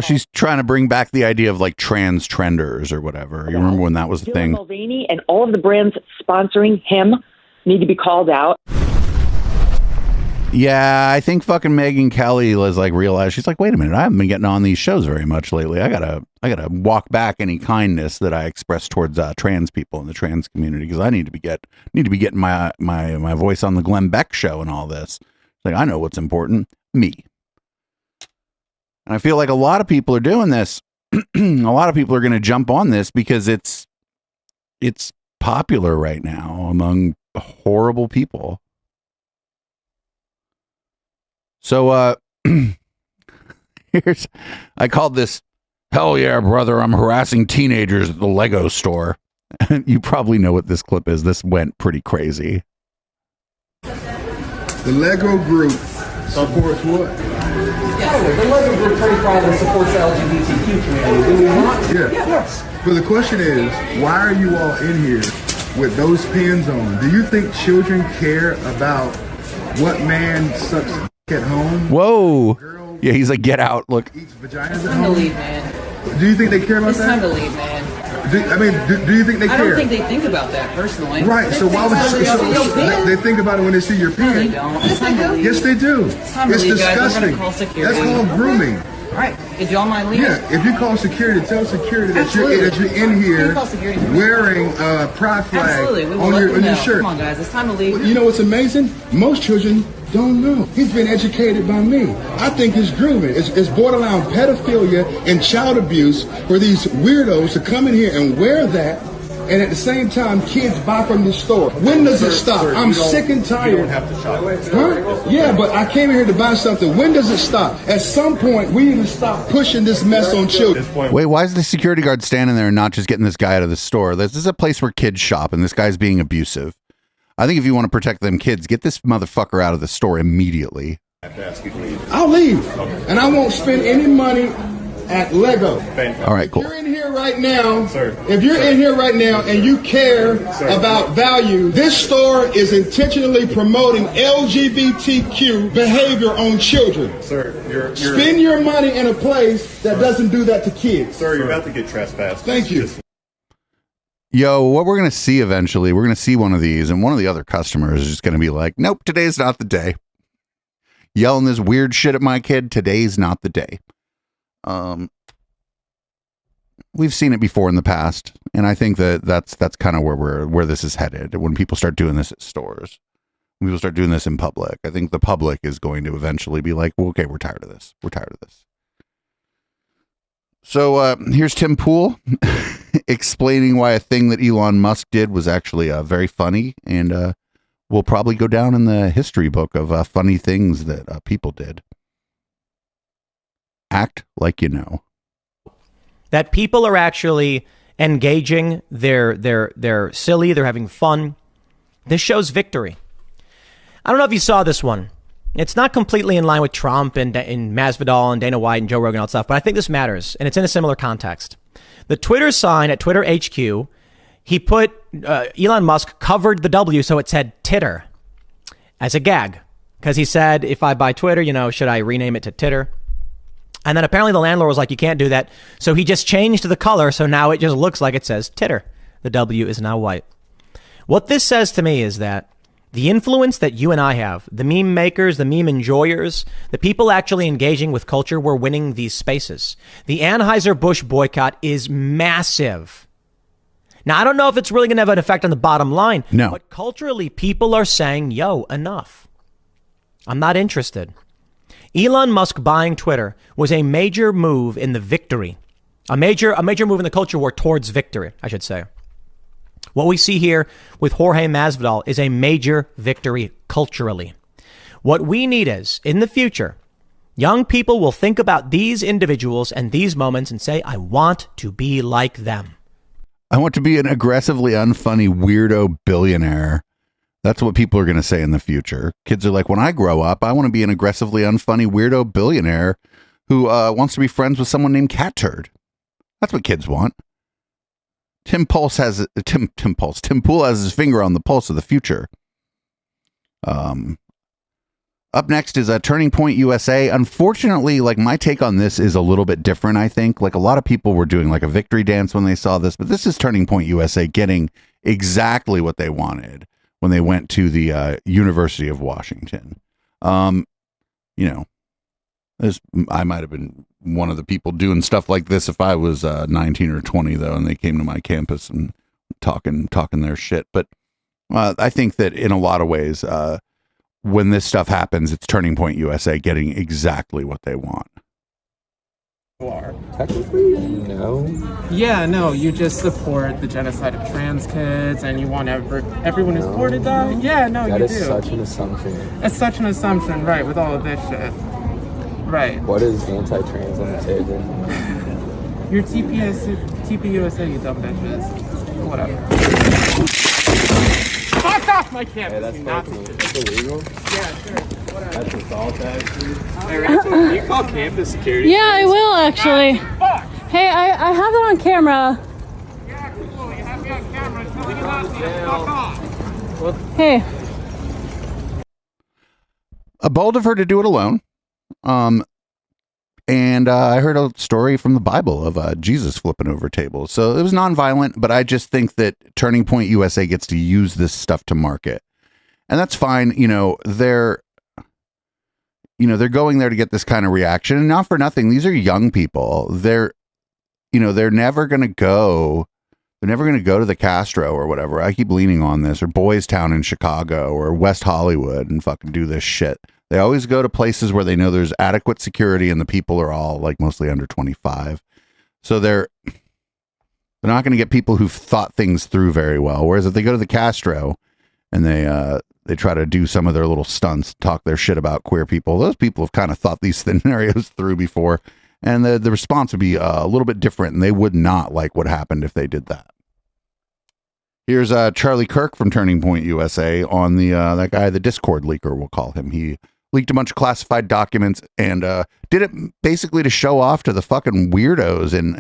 She's trying to bring back the idea of like trans trenders or whatever. You remember when that was the thing? Mulvaney and all of the brands sponsoring him need to be called out. Yeah, I think fucking Megyn Kelly was like realized, she's like, wait a minute, I haven't been getting on these shows very much lately. I gotta walk back any kindness that I express towards trans people in the trans community, because I need to be getting my voice on the Glenn Beck show and all this. Like, I know what's important, me. And I feel like a lot of people are doing this. A lot of people are going to jump on this because it's popular right now among horrible people. So, I called this, hell yeah, brother, I'm harassing teenagers at the Lego store. You probably know what this clip is. This went pretty crazy. The Lego group supports what? The Lego group pretty proudly supports the LGBTQ community. Do we not? Yeah. Yes. But the question is, why are you all in here with those pins on? Do you think children care about what man sucks at home? Whoa. Yeah, he's like, get out. Look. Eats vaginas It's at time to home? leave, man. Do you think they care about It's that? time to leave, man. Do you think they care? I don't think they think about that personally. Right, so why would they think about it when they see your No, they pin? don't. It's time to leave. Yes, they do. It's time to It's leave, guys. I'm disgusting. gonna call security. That's called grooming. All right. If y'all mind leaving. Yeah, if you call security, tell security that you're Absolutely. in here You call security for me. wearing a pride flag Absolutely. We will on let your them know. shirt. Come on, guys. It's time to leave. You know what's amazing? Most children don't know. He's been educated by me. I think it's grooming. It's borderline pedophilia and child abuse for these weirdos to come in here and wear that, and at the same time, kids buy from the store. When does it stop? I'm sick and tired. You don't have to shop. Huh? Yeah, but I came here to buy something. When does it stop? At some point, we need to stop pushing this mess on children. Wait, why is the security guard standing there and not just getting this guy out of the store? This is a place where kids shop, and this guy's being abusive. I think if you want to protect them kids, get this motherfucker out of the store immediately. I'll leave, and I won't spend any money at Lego. All right, cool. If you're in here right now, if you're in here right now and you care about value, this store is intentionally promoting LGBTQ behavior on children. Sir, Spend your money in a place that doesn't do that to kids. Sir, you're about to get trespassed. Thank you. Yo, what we're going to see eventually, we're going to see one of these, and one of the other customers is just going to be like, nope, today's not the day. Yelling this weird shit at my kid, today's not the day. We've seen it before in the past, and I think that's kind of where this is headed. When people start doing this at stores, when people start doing this in public, I think the public is going to eventually be like, well, okay, we're tired of this. We're tired of this. So here's Tim Pool explaining why a thing that Elon Musk did was actually very funny and will probably go down in the history book of funny things that people did. Act like you know. That people are actually engaging, they're silly, they're having fun. This shows victory. I don't know if you saw this one. It's not completely in line with Trump and Masvidal and Dana White and Joe Rogan and all that stuff, but I think this matters, and it's in a similar context. The Twitter sign at Twitter HQ, he put, Elon Musk covered the W so it said Titter as a gag. Because he said, if I buy Twitter, should I rename it to Titter? And then apparently the landlord was like, you can't do that. So he just changed the color, so now it just looks like it says Titter. The W is now white. What this says to me is that the influence that you and I have, the meme makers, the meme enjoyers, the people actually engaging with culture, we're winning these spaces. The Anheuser-Busch boycott is massive. Now, I don't know if it's really going to have an effect on the bottom line. No. But culturally, people are saying, yo, enough. I'm not interested. Elon Musk buying Twitter was a major move in the victory. A major move in the culture war towards victory, I should say. What we see here with Jorge Masvidal is a major victory culturally. What we need is, in the future, young people will think about these individuals and these moments and say, I want to be like them. I want to be an aggressively unfunny weirdo billionaire. That's what people are going to say in the future. Kids are like, when I grow up, I want to be an aggressively unfunny weirdo billionaire who wants to be friends with someone named Cat Turd. That's what kids want. Tim Pool has his finger on the pulse of the future. Up next is Turning Point USA. Unfortunately, my take on this is a little bit different, I think. A lot of people were doing a victory dance when they saw this, but this is Turning Point USA getting exactly what they wanted when they went to the University of Washington. I might have been one of the people doing stuff like this if I was 19 or 20, though, and they came to my campus and talking their shit. But I think that in a lot of ways, when this stuff happens, it's Turning Point USA getting exactly what they want. Technically, no. Yeah, no, you just support the genocide of trans kids and you want everyone who's born to die. Yeah, no, you do. That is such an assumption. It's such an assumption, right, with all of this shit. Right. What is anti-trans on the table? Your TPUSA, you dumb bitches. Whatever. Fuck off my campus, you Nazi. That's illegal? Yeah, sure. Whatever. That's assault, actually. Hey, Rachel, can you call campus security? Yeah, I will, actually. Hey, I have it on camera. Yeah, cool. You have me on camera. Tell me not to fuck off. Hey. Bold of her to do it alone. And I heard a story from the Bible of Jesus flipping over tables. So it was nonviolent, but I just think that Turning Point USA gets to use this stuff to market. And that's fine. They're going there to get this kind of reaction. And not for nothing, these are young people. They're never going to go. They're never going to go to the Castro or whatever. I keep leaning on this, or Boys Town in Chicago or West Hollywood and fucking do this shit. They always go to places where they know there's adequate security and the people are all mostly under 25. So they're not going to get people who've thought things through very well. Whereas if they go to the Castro and they try to do some of their little stunts, talk their shit about queer people, those people have kind of thought these scenarios through before. And the response would be a little bit different, and they would not like what happened if they did that. Here's Charlie Kirk from Turning Point USA on that guy, the Discord leaker, we'll call him. He leaked a bunch of classified documents and did it basically to show off to the fucking weirdos in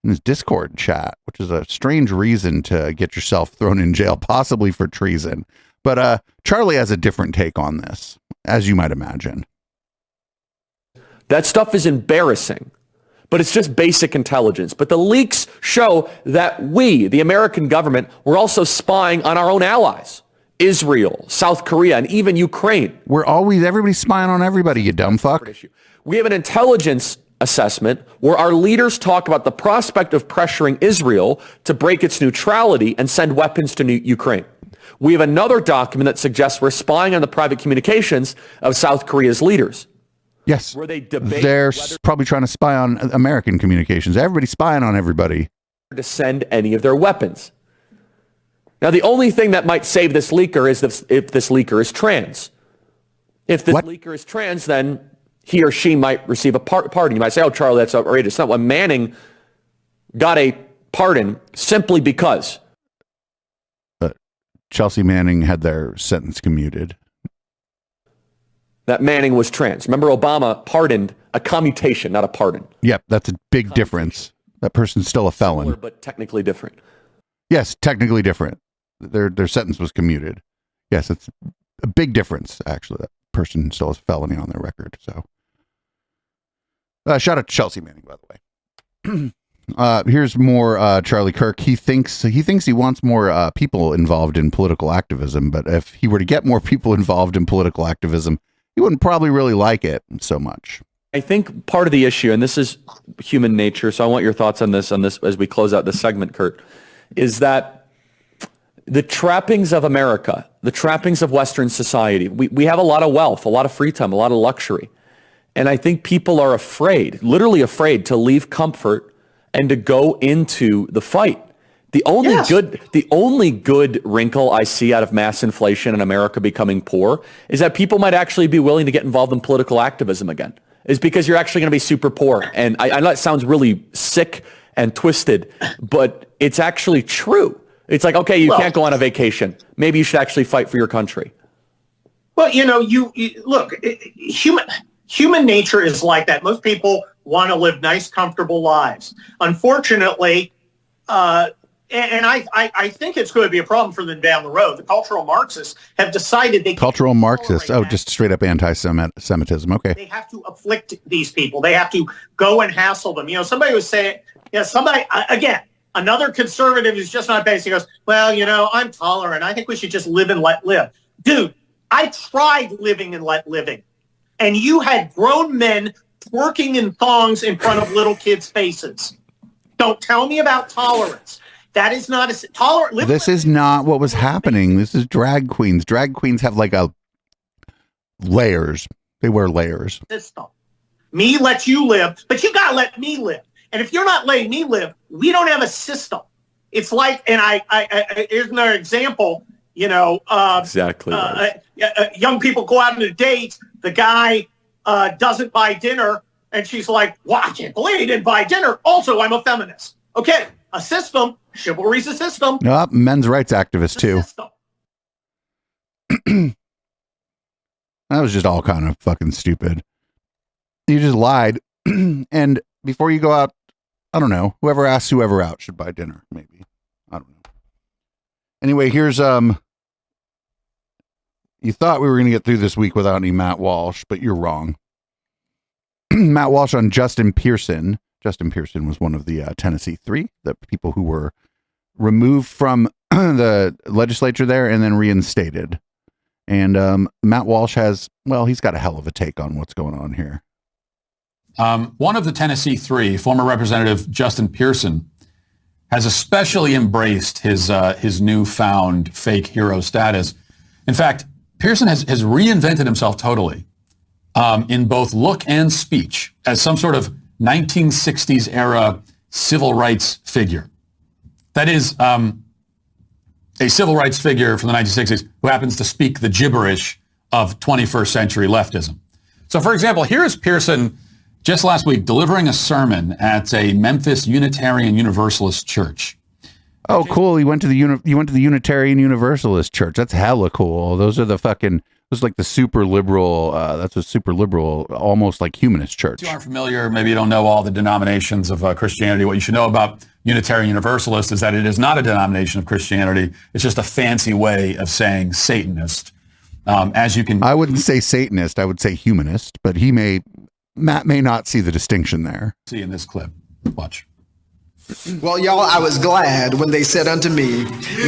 his Discord chat, which is a strange reason to get yourself thrown in jail, possibly for treason. But Charlie has a different take on this, as you might imagine. That stuff is embarrassing, but it's just basic intelligence. But the leaks show that we, the American government, were also spying on our own allies. Israel, South Korea, and even Ukraine. Everybody's spying on everybody, you dumb fuck. We have an intelligence assessment where our leaders talk about the prospect of pressuring Israel to break its neutrality and send weapons to Ukraine. We have another document that suggests we're spying on the private communications of South Korea's leaders. Yes. where they debate They're whether probably trying to spy on American communications. Everybody's spying on everybody. to send any of their weapons. Now, the only thing that might save this leaker is if this leaker is trans. If this leaker is trans, then he or she might receive a pardon. You might say, oh, Charlie, that's outrageous. Not when Manning got a pardon simply because Chelsea Manning had their sentence commuted. That Manning was trans. Remember, Obama pardoned a commutation, not a pardon. Yep, that's a big difference. That person's still a felon. Similar, but technically different. Yes, technically different. Their sentence was commuted. Yes, it's a big difference, actually. That person still has a felony on their record. So, shout out to Chelsea Manning, by the way. Here's more Charlie Kirk. He thinks he wants more people involved in political activism, but if he were to get more people involved in political activism, he wouldn't probably really like it so much. I think part of the issue, and this is human nature, so I want your thoughts on this as we close out this segment, Kurt, is that the trappings of America, the trappings of Western society, we have a lot of wealth, a lot of free time, a lot of luxury. And I think people are afraid, literally afraid, to leave comfort and to go into the fight. The only good wrinkle I see out of mass inflation and America becoming poor is that people might actually be willing to get involved in political activism again. Is because you're actually going to be super poor. And I know it sounds really sick and twisted, but it's actually true. It's like, okay, you can't go on a vacation. Maybe you should actually fight for your country. Well, you look, human nature is like that. Most people want to live nice, comfortable lives. Unfortunately, and I think it's going to be a problem for them down the road. The cultural Marxists have decided they cultural Marxists. Oh, just straight up anti-Semitism. Okay. They have to afflict these people. They have to go and hassle them. Somebody was saying, again, another conservative who's just not basic goes, well, I'm tolerant. I think we should just live and let live. Dude, I tried living and let living. And you had grown men twerking in thongs in front of little kids' faces. Don't tell me about tolerance. That is not a tolerant. This is not what was happening. This is drag queens. Drag queens have like layers. They wear layers. System. Me let you live, but you got to let me live. And if you're not letting me live, we don't have a system. It's like, and I here's another example, Exactly. Young people go out on a date. The guy doesn't buy dinner. And she's like, well, I can't believe he didn't buy dinner. Also, I'm a feminist. Okay, a system. Chivalry's a system. Nope, men's rights activists too. That was just all kind of fucking stupid. You just lied. And before you go out, I don't know, whoever asks whoever out should buy dinner, maybe. I don't know. Anyway, here's you thought we were going to get through this week without any Matt Walsh, but you're wrong. Matt Walsh on Justin Pearson. Justin Pearson was one of the Tennessee Three, the people who were removed from the legislature there and then reinstated. And Matt Walsh has, he's got a hell of a take on what's going on here. One of the Tennessee Three, former Representative Justin Pearson, has especially embraced his newfound fake hero status. In fact, Pearson has reinvented himself totally in both look and speech as some sort of 1960s era civil rights figure. That is a civil rights figure from the 1960s who happens to speak the gibberish of 21st century leftism. So, for example, here is Pearson just last week delivering a sermon at a Memphis Unitarian Universalist church. Oh, cool. You went to the Unitarian Universalist church. That's hella cool. Those are like the super liberal, that's a super liberal, almost like humanist church. If you aren't familiar, maybe you don't know all the denominations of Christianity. What you should know about Unitarian Universalist is that it is not a denomination of Christianity. It's just a fancy way of saying Satanist. I wouldn't say Satanist. I would say humanist, but Matt may not see the distinction there. See in this clip. Watch. Well, y'all, I was glad when they said unto me,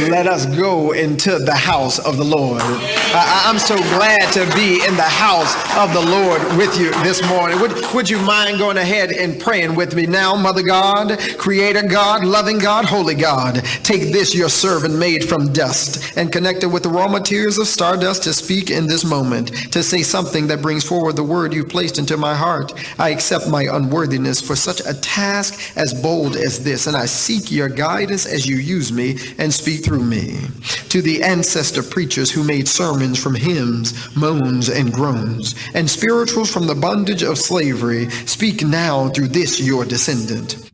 let us go into the house of the Lord. I'm so glad to be in the house of the Lord with you this morning. Would you mind going ahead and praying with me now? Mother God, Creator God, loving God, holy God, take this your servant made from dust and connect it with the raw materials of stardust to speak in this moment, to say something that brings forward the word you placed into my heart. I accept my unworthiness for such a task as bold as this, and I seek your guidance as you use me and speak through me. To the ancestor preachers who made sermons from hymns, moans, and groans, and spirituals from the bondage of slavery, speak now through this your descendant.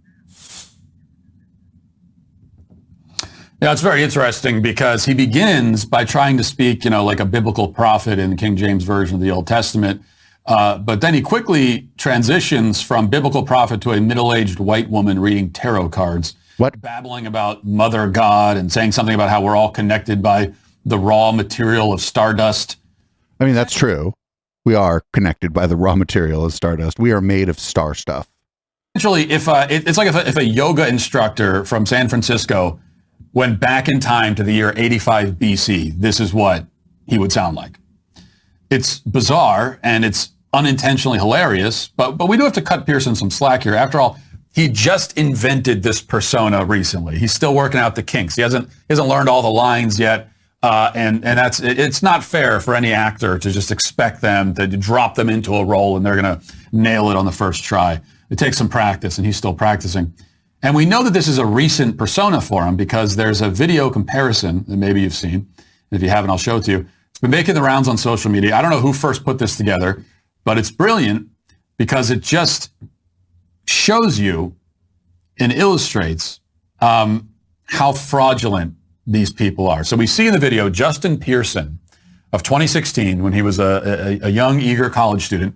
Yeah, it's very interesting because he begins by trying to speak, like a biblical prophet in the King James Version of the Old Testament. But then he quickly transitions from biblical prophet to a middle-aged white woman reading tarot cards. What? Babbling about Mother God and saying something about how we're all connected by the raw material of stardust. I mean, that's true. We are connected by the raw material of stardust. We are made of star stuff. Essentially, it's like if a yoga instructor from San Francisco went back in time to the year 85 BC, this is what he would sound like. It's bizarre and it's unintentionally hilarious, but we do have to cut Pearson some slack here. After all, he just invented this persona recently. He's still working out the kinks. He hasn't learned all the lines yet, and it's not fair for any actor to just expect them to drop them into a role and they're going to nail it on the first try. It takes some practice, and he's still practicing. And we know that this is a recent persona for him because there's a video comparison that maybe you've seen. And if you haven't, I'll show it to you. It's been making the rounds on social media. I don't know who first put this together, but it's brilliant because it just shows you and illustrates how fraudulent these people are. So we see in the video Justin Pearson of 2016 when he was a young, eager college student.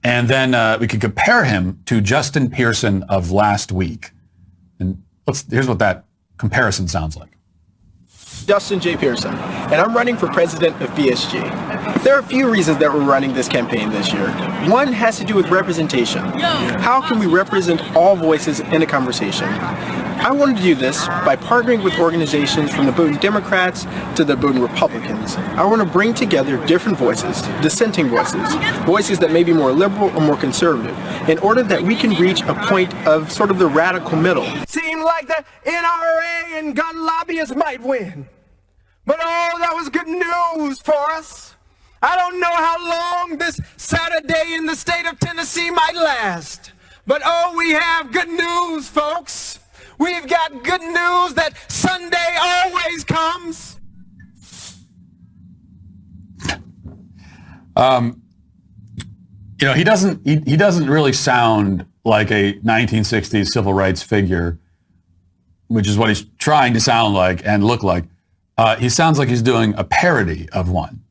And then we could compare him to Justin Pearson of last week. And here's what that comparison sounds like. Justin J. Pearson, and I'm running for president of BSG. There are a few reasons that we're running this campaign this year. One has to do with representation. How can we represent all voices in a conversation? I wanted to do this by partnering with organizations from the Boone Democrats to the Boone Republicans. I want to bring together different voices, dissenting voices, voices that may be more liberal or more conservative, in order that we can reach a point of sort of the radical middle. Seemed like the NRA and gun lobbyists might win. But oh, that was good news for us. I don't know how long this Saturday in the state of Tennessee might last. But oh, we have good news, folks. We've got good news that Sunday always comes. He doesn't really sound like a 1960s civil rights figure, which is what he's trying to sound like and look like. He sounds like he's doing a parody of one.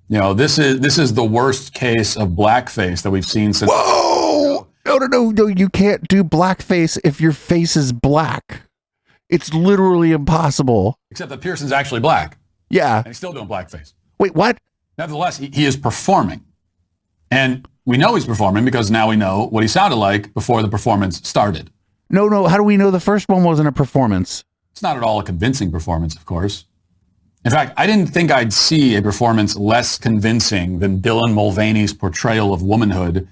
This is the worst case of blackface that we've seen since. Whoa! No, you can't do blackface if your face is black. It's literally impossible. Except that Pearson's actually black. Yeah. And he's still doing blackface. Wait, what? Nevertheless, he is performing. And we know he's performing because now we know what he sounded like before the performance started. No, how do we know the first one wasn't a performance? It's not at all a convincing performance, of course. In fact, I didn't think I'd see a performance less convincing than Dylan Mulvaney's portrayal of womanhood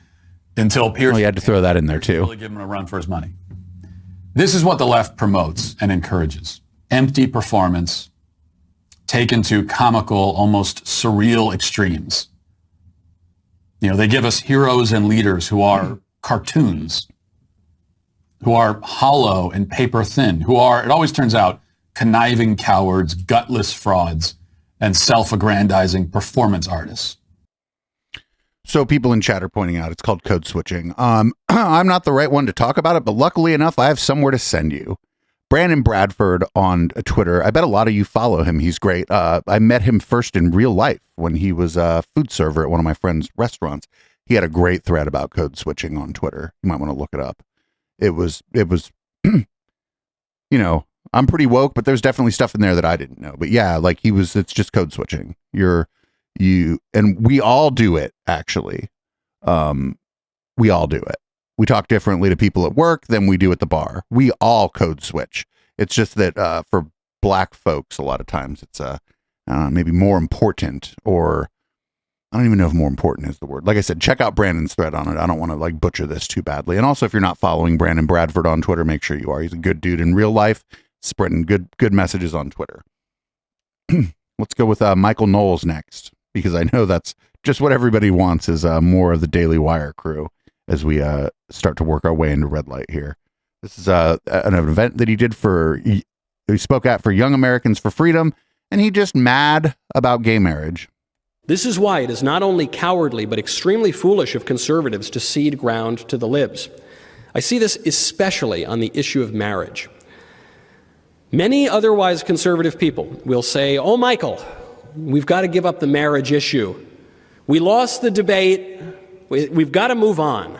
until Pearson. Oh, you had to throw that in there too. Really give him a run for his money. This is what the left promotes and encourages. Empty performance taken to comical, almost surreal extremes. They give us heroes and leaders who are cartoons, who are hollow and paper thin, who are, it always turns out, conniving cowards, gutless frauds, and self-aggrandizing performance artists. So people in chat are pointing out it's called code switching. I'm not the right one to talk about it, but luckily enough, I have somewhere to send you. Brandon Bradford on Twitter. I bet a lot of you follow him. He's great. I met him first in real life when he was a food server at one of my friend's restaurants. He had a great thread about code switching on Twitter. You might want to look it up. It was, I'm pretty woke, but there's definitely stuff in there that I didn't know. But yeah, it's just code switching. And we all do it, actually. We all do it. we talk differently to people at work than we do at the bar. We all code switch. It's just that for black folks, a lot of times it's maybe more important, or I don't even know if more important is the word. Like I said, check out Brandon's thread on it. I don't want to like butcher this too badly. And also, if you're not following Brandon Bradford on Twitter, make sure you are. He's a good dude in real life, spreading good messages on Twitter. Let's go with Michael Knowles next, because I know that's just what everybody wants is more of the Daily Wire crew as we start to work our way into red light here. This is an event that he did he spoke at for Young Americans for Freedom, and he just mad about gay marriage. This is why it is not only cowardly but extremely foolish of conservatives to cede ground to the libs. I see this especially on the issue of marriage. Many otherwise conservative people will say, "Oh, Michael, we've got to give up the marriage issue. We lost the debate. We've got to move on."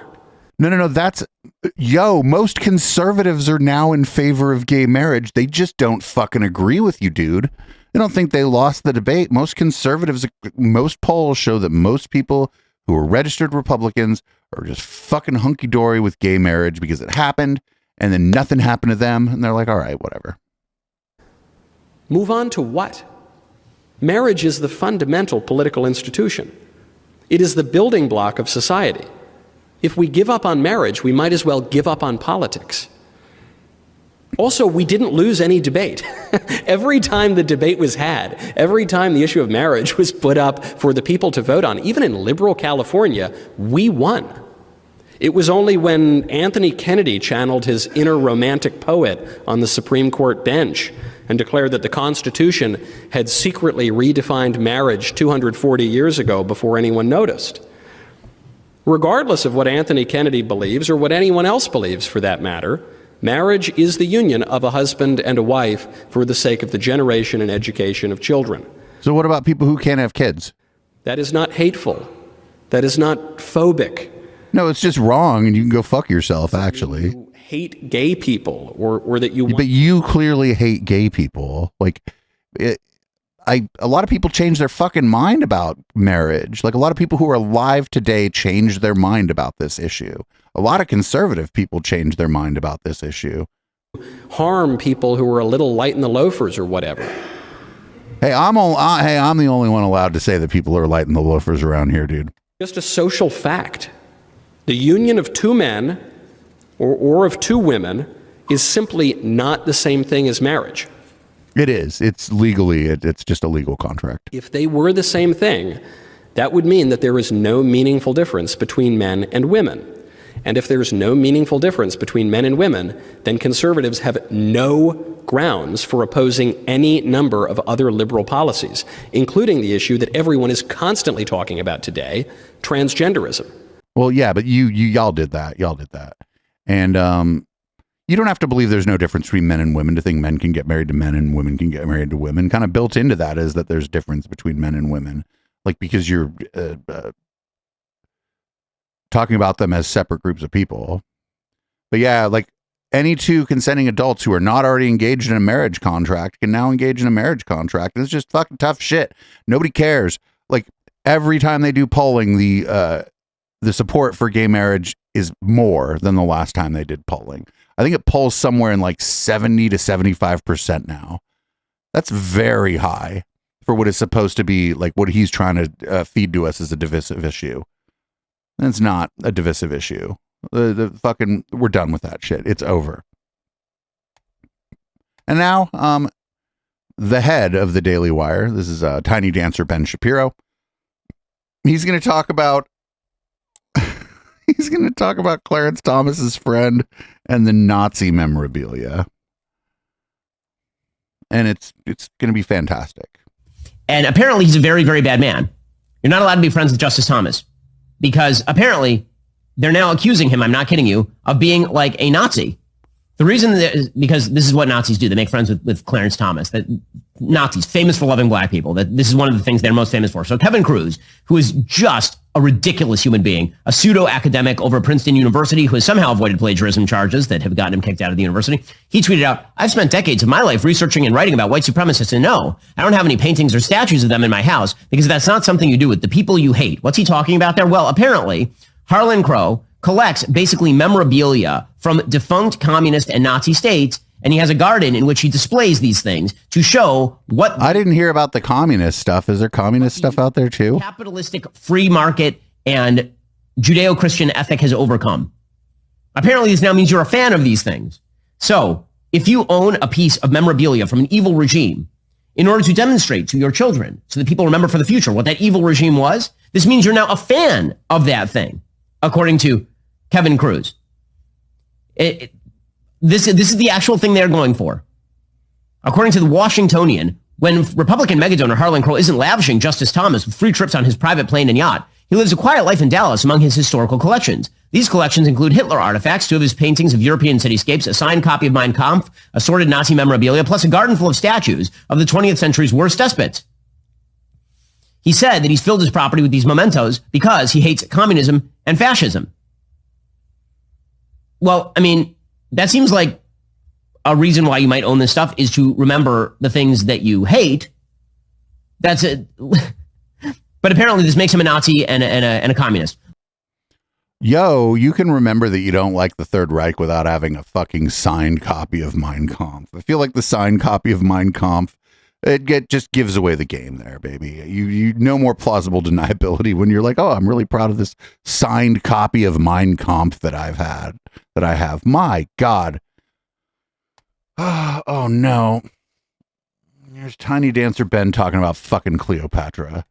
No. Most conservatives are now in favor of gay marriage. They just don't fucking agree with you, dude. I don't think they lost the debate. Most conservatives, most polls show that most people who are registered Republicans are just fucking hunky-dory with gay marriage because it happened and then nothing happened to them. And they're like, all right, whatever. Move on to what? Marriage is the fundamental political institution. It is the building block of society. If we give up on marriage, we might as well give up on politics. Also, we didn't lose any debate. Every time the debate was had, every time the issue of marriage was put up for the people to vote on, even in liberal California, we won. It was only when Anthony Kennedy channeled his inner romantic poet on the Supreme Court bench and declared that the Constitution had secretly redefined marriage 240 years ago before anyone noticed. Regardless of what Anthony Kennedy believes, or what anyone else believes for that matter, marriage is the union of a husband and a wife for the sake of the generation and education of children. So what about people who can't have kids? That is not hateful. That is not phobic. No, it's just wrong, and you can go fuck yourself, actually. You hate gay people, or that you... But you clearly hate gay people. Like, a lot of people change their fucking mind about marriage. Like, a lot of people who are alive today changed their mind about this issue. A lot of conservative people change their mind about this issue. Harm people who are a little light in the loafers or whatever. Hey, I'm the only one allowed to say that people are light in the loafers around here, dude. Just a social fact. The union of two men or of two women is simply not the same thing as marriage. It is. It's legally, it's just a legal contract. If they were the same thing, that would mean that there is no meaningful difference between men and women. And if there's no meaningful difference between men and women, then conservatives have no grounds for opposing any number of other liberal policies, including the issue that everyone is constantly talking about today, transgenderism. Well, yeah, but y'all did that. Y'all did that. And you don't have to believe there's no difference between men and women to think men can get married to men and women can get married to women. Kind of built into that is that there's difference between men and women. Like, because you're talking about them as separate groups of people. But yeah, like any two consenting adults who are not already engaged in a marriage contract can now engage in a marriage contract. And it's just fucking tough shit. Nobody cares. Like, every time they do polling, the support for gay marriage is more than the last time they did polling. I think it polls somewhere in like 70 to 75% now. That's very high for what is supposed to be like what he's trying to feed to us as a divisive issue. And it's not a divisive issue. We're done with that shit. It's over. And now, the head of the Daily Wire, this is Tiny Dancer Ben Shapiro. He's going to talk about Clarence Thomas's friend and the Nazi memorabilia. And it's going to be fantastic. And apparently he's a very, very bad man. You're not allowed to be friends with Justice Thomas because apparently they're now accusing him, I'm not kidding you, of being like a Nazi. The reason is because this is what Nazis do. They make friends with Clarence Thomas. That Nazis, famous for loving black people. That this is one of the things they're most famous for. So Kevin Cruz, who is just a ridiculous human being, a pseudo-academic over at Princeton University who has somehow avoided plagiarism charges that have gotten him kicked out of the university. He tweeted out, I've spent decades of my life researching and writing about white supremacists, and no, I don't have any paintings or statues of them in my house because that's not something you do with the people you hate. What's he talking about there? Well, apparently, Harlan Crow collects basically memorabilia from defunct communist and Nazi states, and he has a garden in which he displays these things to show what... I didn't hear about the communist stuff. Is there communist stuff out there too? Capitalistic free market and Judeo-Christian ethic has overcome. Apparently, this now means you're a fan of these things. So, if you own a piece of memorabilia from an evil regime, in order to demonstrate to your children, so that people remember for the future what that evil regime was, this means you're now a fan of that thing, according to Kevin Cruz. This is the actual thing they're going for. According to the Washingtonian, when Republican megadonor Harlan Crow isn't lavishing Justice Thomas with free trips on his private plane and yacht, he lives a quiet life in Dallas among his historical collections. These collections include Hitler artifacts, 2 of his paintings of European cityscapes, a signed copy of Mein Kampf, assorted Nazi memorabilia, plus a garden full of statues of the 20th century's worst despots. He said that he's filled his property with these mementos because he hates communism and fascism. Well, I mean, that seems like a reason why you might own this stuff is to remember the things that you hate. That's it. But apparently this makes him a Nazi and a communist. Yo, you can remember that you don't like the Third Reich without having a fucking signed copy of Mein Kampf. I feel like the signed copy of Mein Kampf, just gives away the game there, baby. You no more plausible deniability when you're like, oh, I'm really proud of this signed copy of Mein Kampf that I have. My God. Oh no. There's Tiny Dancer Ben talking about fucking Cleopatra.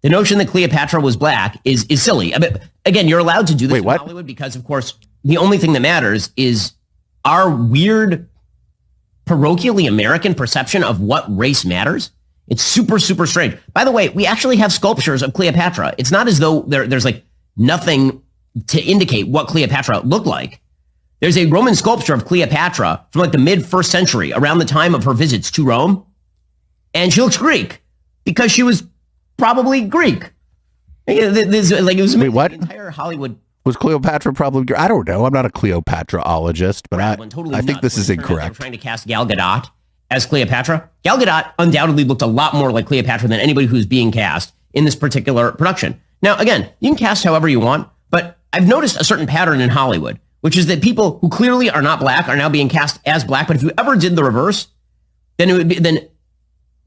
The notion that Cleopatra was black is silly. I mean, again, you're allowed to do this in Hollywood because, of course, the only thing that matters is our weird, parochially American perception of what race matters. It's super, super strange. By the way, we actually have sculptures of Cleopatra. It's not as though there's like nothing to indicate what Cleopatra looked like. There's a Roman sculpture of Cleopatra from like the mid-1st century, around the time of her visits to Rome. And she looks Greek because she was probably Greek. Wait, what? Entire Hollywood. Was Cleopatra probably Greek? I don't know. I'm not a Cleopatraologist, but I think this is incorrect. Trying to cast Gal Gadot as Cleopatra. Gal Gadot undoubtedly looked a lot more like Cleopatra than anybody who's being cast in this particular production. Now, again, you can cast however you want, but I've noticed a certain pattern in Hollywood, which is that people who clearly are not black are now being cast as black. But if you ever did the reverse, then it would be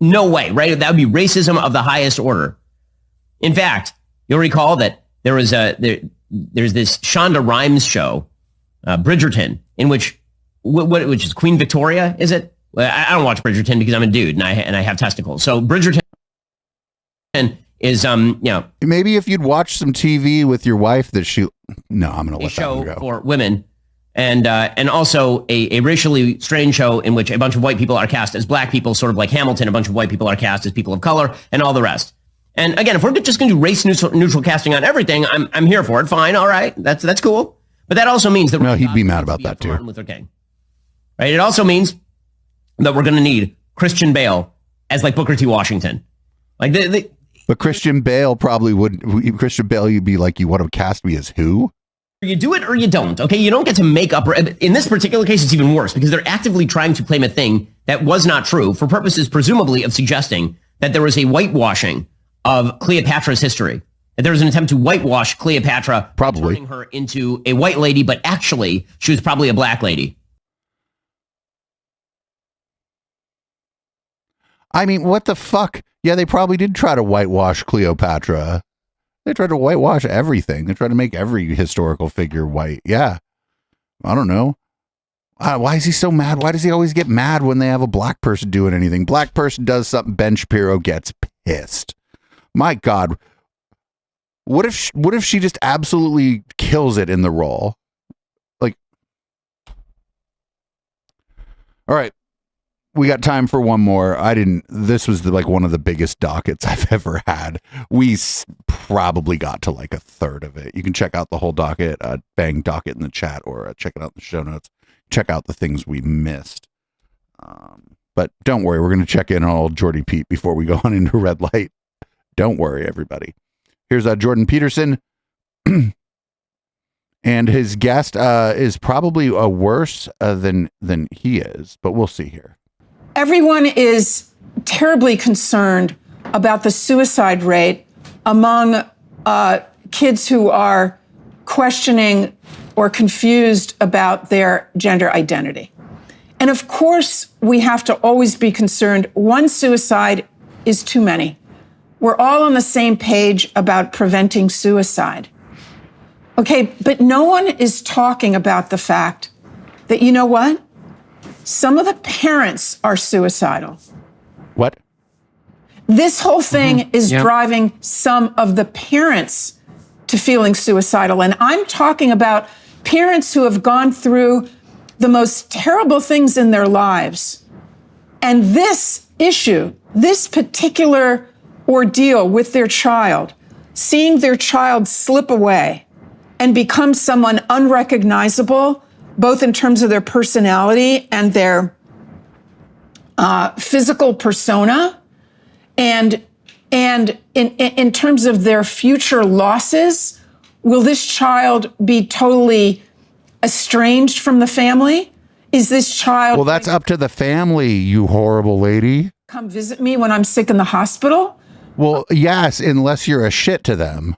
no way, right? That would be racism of the highest order. In fact, you'll recall that there was there's this Shonda Rhimes show, Bridgerton, in which is Queen Victoria, is it? I don't watch Bridgerton because I'm a dude and I have testicles. So Bridgerton is maybe if you'd watch some TV with your wife I'm gonna let that one go. For women. And also a racially strange show in which a bunch of white people are cast as black people, sort of like Hamilton. A bunch of white people are cast as people of color, and all the rest. And again, if we're just going to do race neutral casting on everything, I'm here for it. Fine, all right, that's cool. But that also means that he'd be mad about that too. Martin Luther King, right? It also means that we're going to need Christian Bale as like Booker T. Washington, like But Christian Bale probably wouldn't. Christian Bale, you'd be like, you want to cast me as who? You do it or you don't, okay? You don't get to make up. In this particular case, it's even worse because they're actively trying to claim a thing that was not true for purposes, presumably, of suggesting that there was a whitewashing of Cleopatra's history. That there was an attempt to whitewash Cleopatra, probably turning her into a white lady, but actually, she was probably a black lady. I mean, what the fuck? Yeah, they probably did try to whitewash Cleopatra. They tried to whitewash everything. They tried to make every historical figure white. Yeah. I don't know. Why is he so mad? Why does he always get mad when they have a black person doing anything? Black person does something, Ben Shapiro gets pissed. My God. What if she just absolutely kills it in the role? Like, all right. We got time for one more. This was like one of the biggest dockets I've ever had. We probably got to like a third of it. You can check out the whole docket, bang docket in the chat, or check it out in the show notes. Check out the things we missed. But don't worry, we're going to check in on old Jordy Pete before we go on into red light. Don't worry, everybody. Here's Jordan Peterson. And his guest is probably worse than he is, but we'll see here. Everyone is terribly concerned about the suicide rate among kids who are questioning or confused about their gender identity. And of course, we have to always be concerned. One suicide is too many. We're all on the same page about preventing suicide. Okay, but no one is talking about the fact that, you know what? Some of the parents are suicidal. What? This whole thing is driving some of the parents to feeling suicidal. And I'm talking about parents who have gone through the most terrible things in their lives. And this issue, this particular ordeal with their child, seeing their child slip away and become someone unrecognizable, both in terms of their personality and their physical persona, and in terms of their future losses. Will this child be totally estranged from the family? Is this child— Well, that's up to the family, you horrible lady. Come visit me when I'm sick in the hospital? Well, yes, unless you're a shit to them.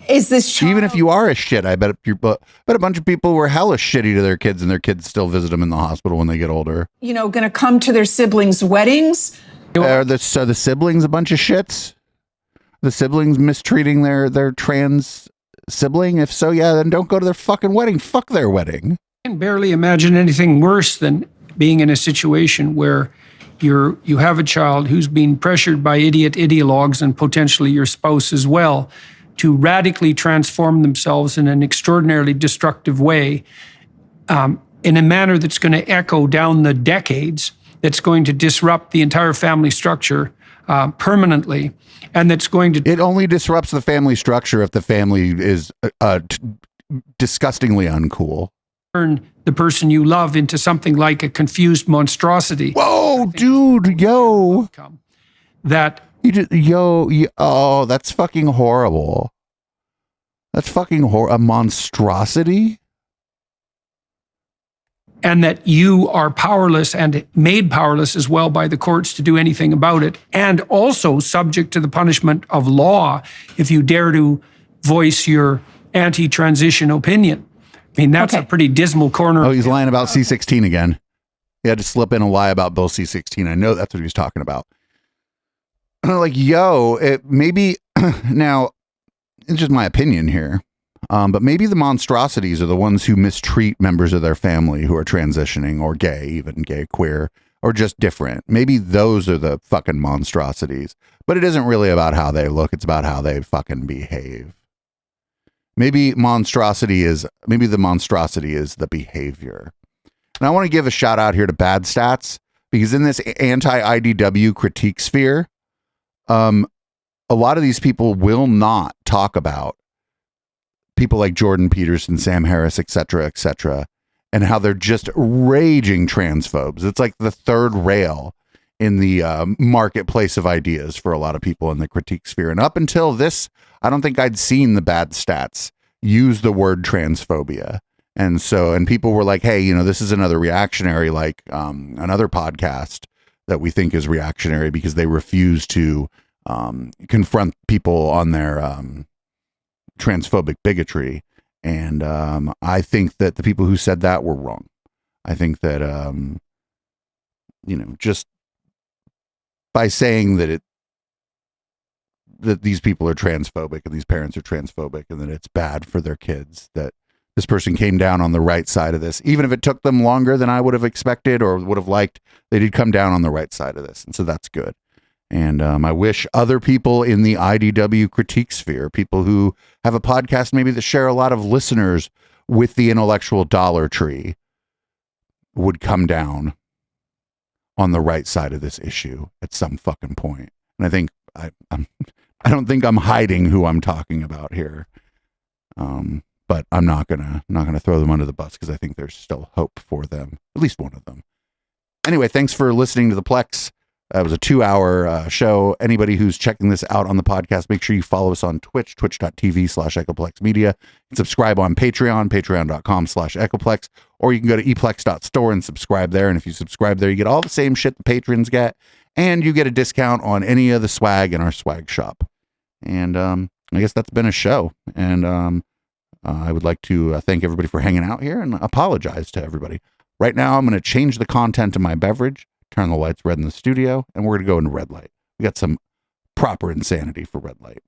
Is this child— Even if you are a shit, I bet a bunch of people were hella shitty to their kids, and their kids still visit them in the hospital when they get older. you know, going to come to their siblings' weddings? Are the siblings a bunch of shits? The siblings mistreating their trans sibling? If so, yeah, then don't go to their fucking wedding. Fuck their wedding. I can barely imagine anything worse than being in a situation where you have a child who's being pressured by ideologues and potentially your spouse as well to radically transform themselves in an extraordinarily destructive way, in a manner that's going to echo down the decades, that's going to disrupt the entire family structure permanently, and that's going to— It only disrupts the family structure if the family is disgustingly uncool. Turn the person you love into something like a confused monstrosity. Whoa, dude, yo. That you just, oh, that's fucking horrible. That's fucking a monstrosity. And that you are powerless and made powerless as well by the courts to do anything about it, and also subject to the punishment of law if you dare to voice your anti-transition opinion. I mean, that's a pretty dismal corner. Oh, he's lying about C-16 again. He had to slip in a lie about Bill C-16. I know that's what he was talking about. Like, yo, maybe now, it's just my opinion here. But maybe the monstrosities are the ones who mistreat members of their family who are transitioning or gay, even gay, queer, or just different. Maybe those are the fucking monstrosities. But it isn't really about how they look. It's about how they fucking behave. Maybe the monstrosity is the behavior. And I want to give a shout out here to Bad Stats, because in this anti-IDW critique sphere, a lot of these people will not talk about people like Jordan Peterson, Sam Harris, et cetera, and how they're just raging transphobes. It's like the third rail in the marketplace of ideas for a lot of people in the critique sphere. And up until this, I don't think I'd seen the Bad Stats use the word transphobia. And people were like, hey, this is another reactionary, like another podcast that we think is reactionary because they refuse to confront people on their transphobic bigotry. And I think that the people who said that were wrong. I think that, just by saying that these people are transphobic and these parents are transphobic and that it's bad for their kids, that this person came down on the right side of this. Even if it took them longer than I would have expected or would have liked, they did come down on the right side of this. And so that's good. And I wish other people in the IDW critique sphere, people who have a podcast maybe that share a lot of listeners with the intellectual Dollar Tree, would come down on the right side of this issue at some fucking point. And I think I don't think I'm hiding who I'm talking about here. But I'm not gonna throw them under the bus because I think there's still hope for them, at least one of them. Anyway, thanks for listening to the Plex. It was a 2-hour show. Anybody who's checking this out on the podcast, make sure you follow us on Twitch, twitch.tv/EchoPlexMedia, and subscribe on Patreon, patreon.com/EchoPlex, or you can go to eplex.store and subscribe there. And if you subscribe there, you get all the same shit the patrons get, and you get a discount on any of the swag in our swag shop. And I guess that's been a show. And I would like to thank everybody for hanging out here and apologize to everybody. Right now, I'm going to change the content of my beverage, turn the lights red in the studio, and we're going to go into red light. We got some proper insanity for red light.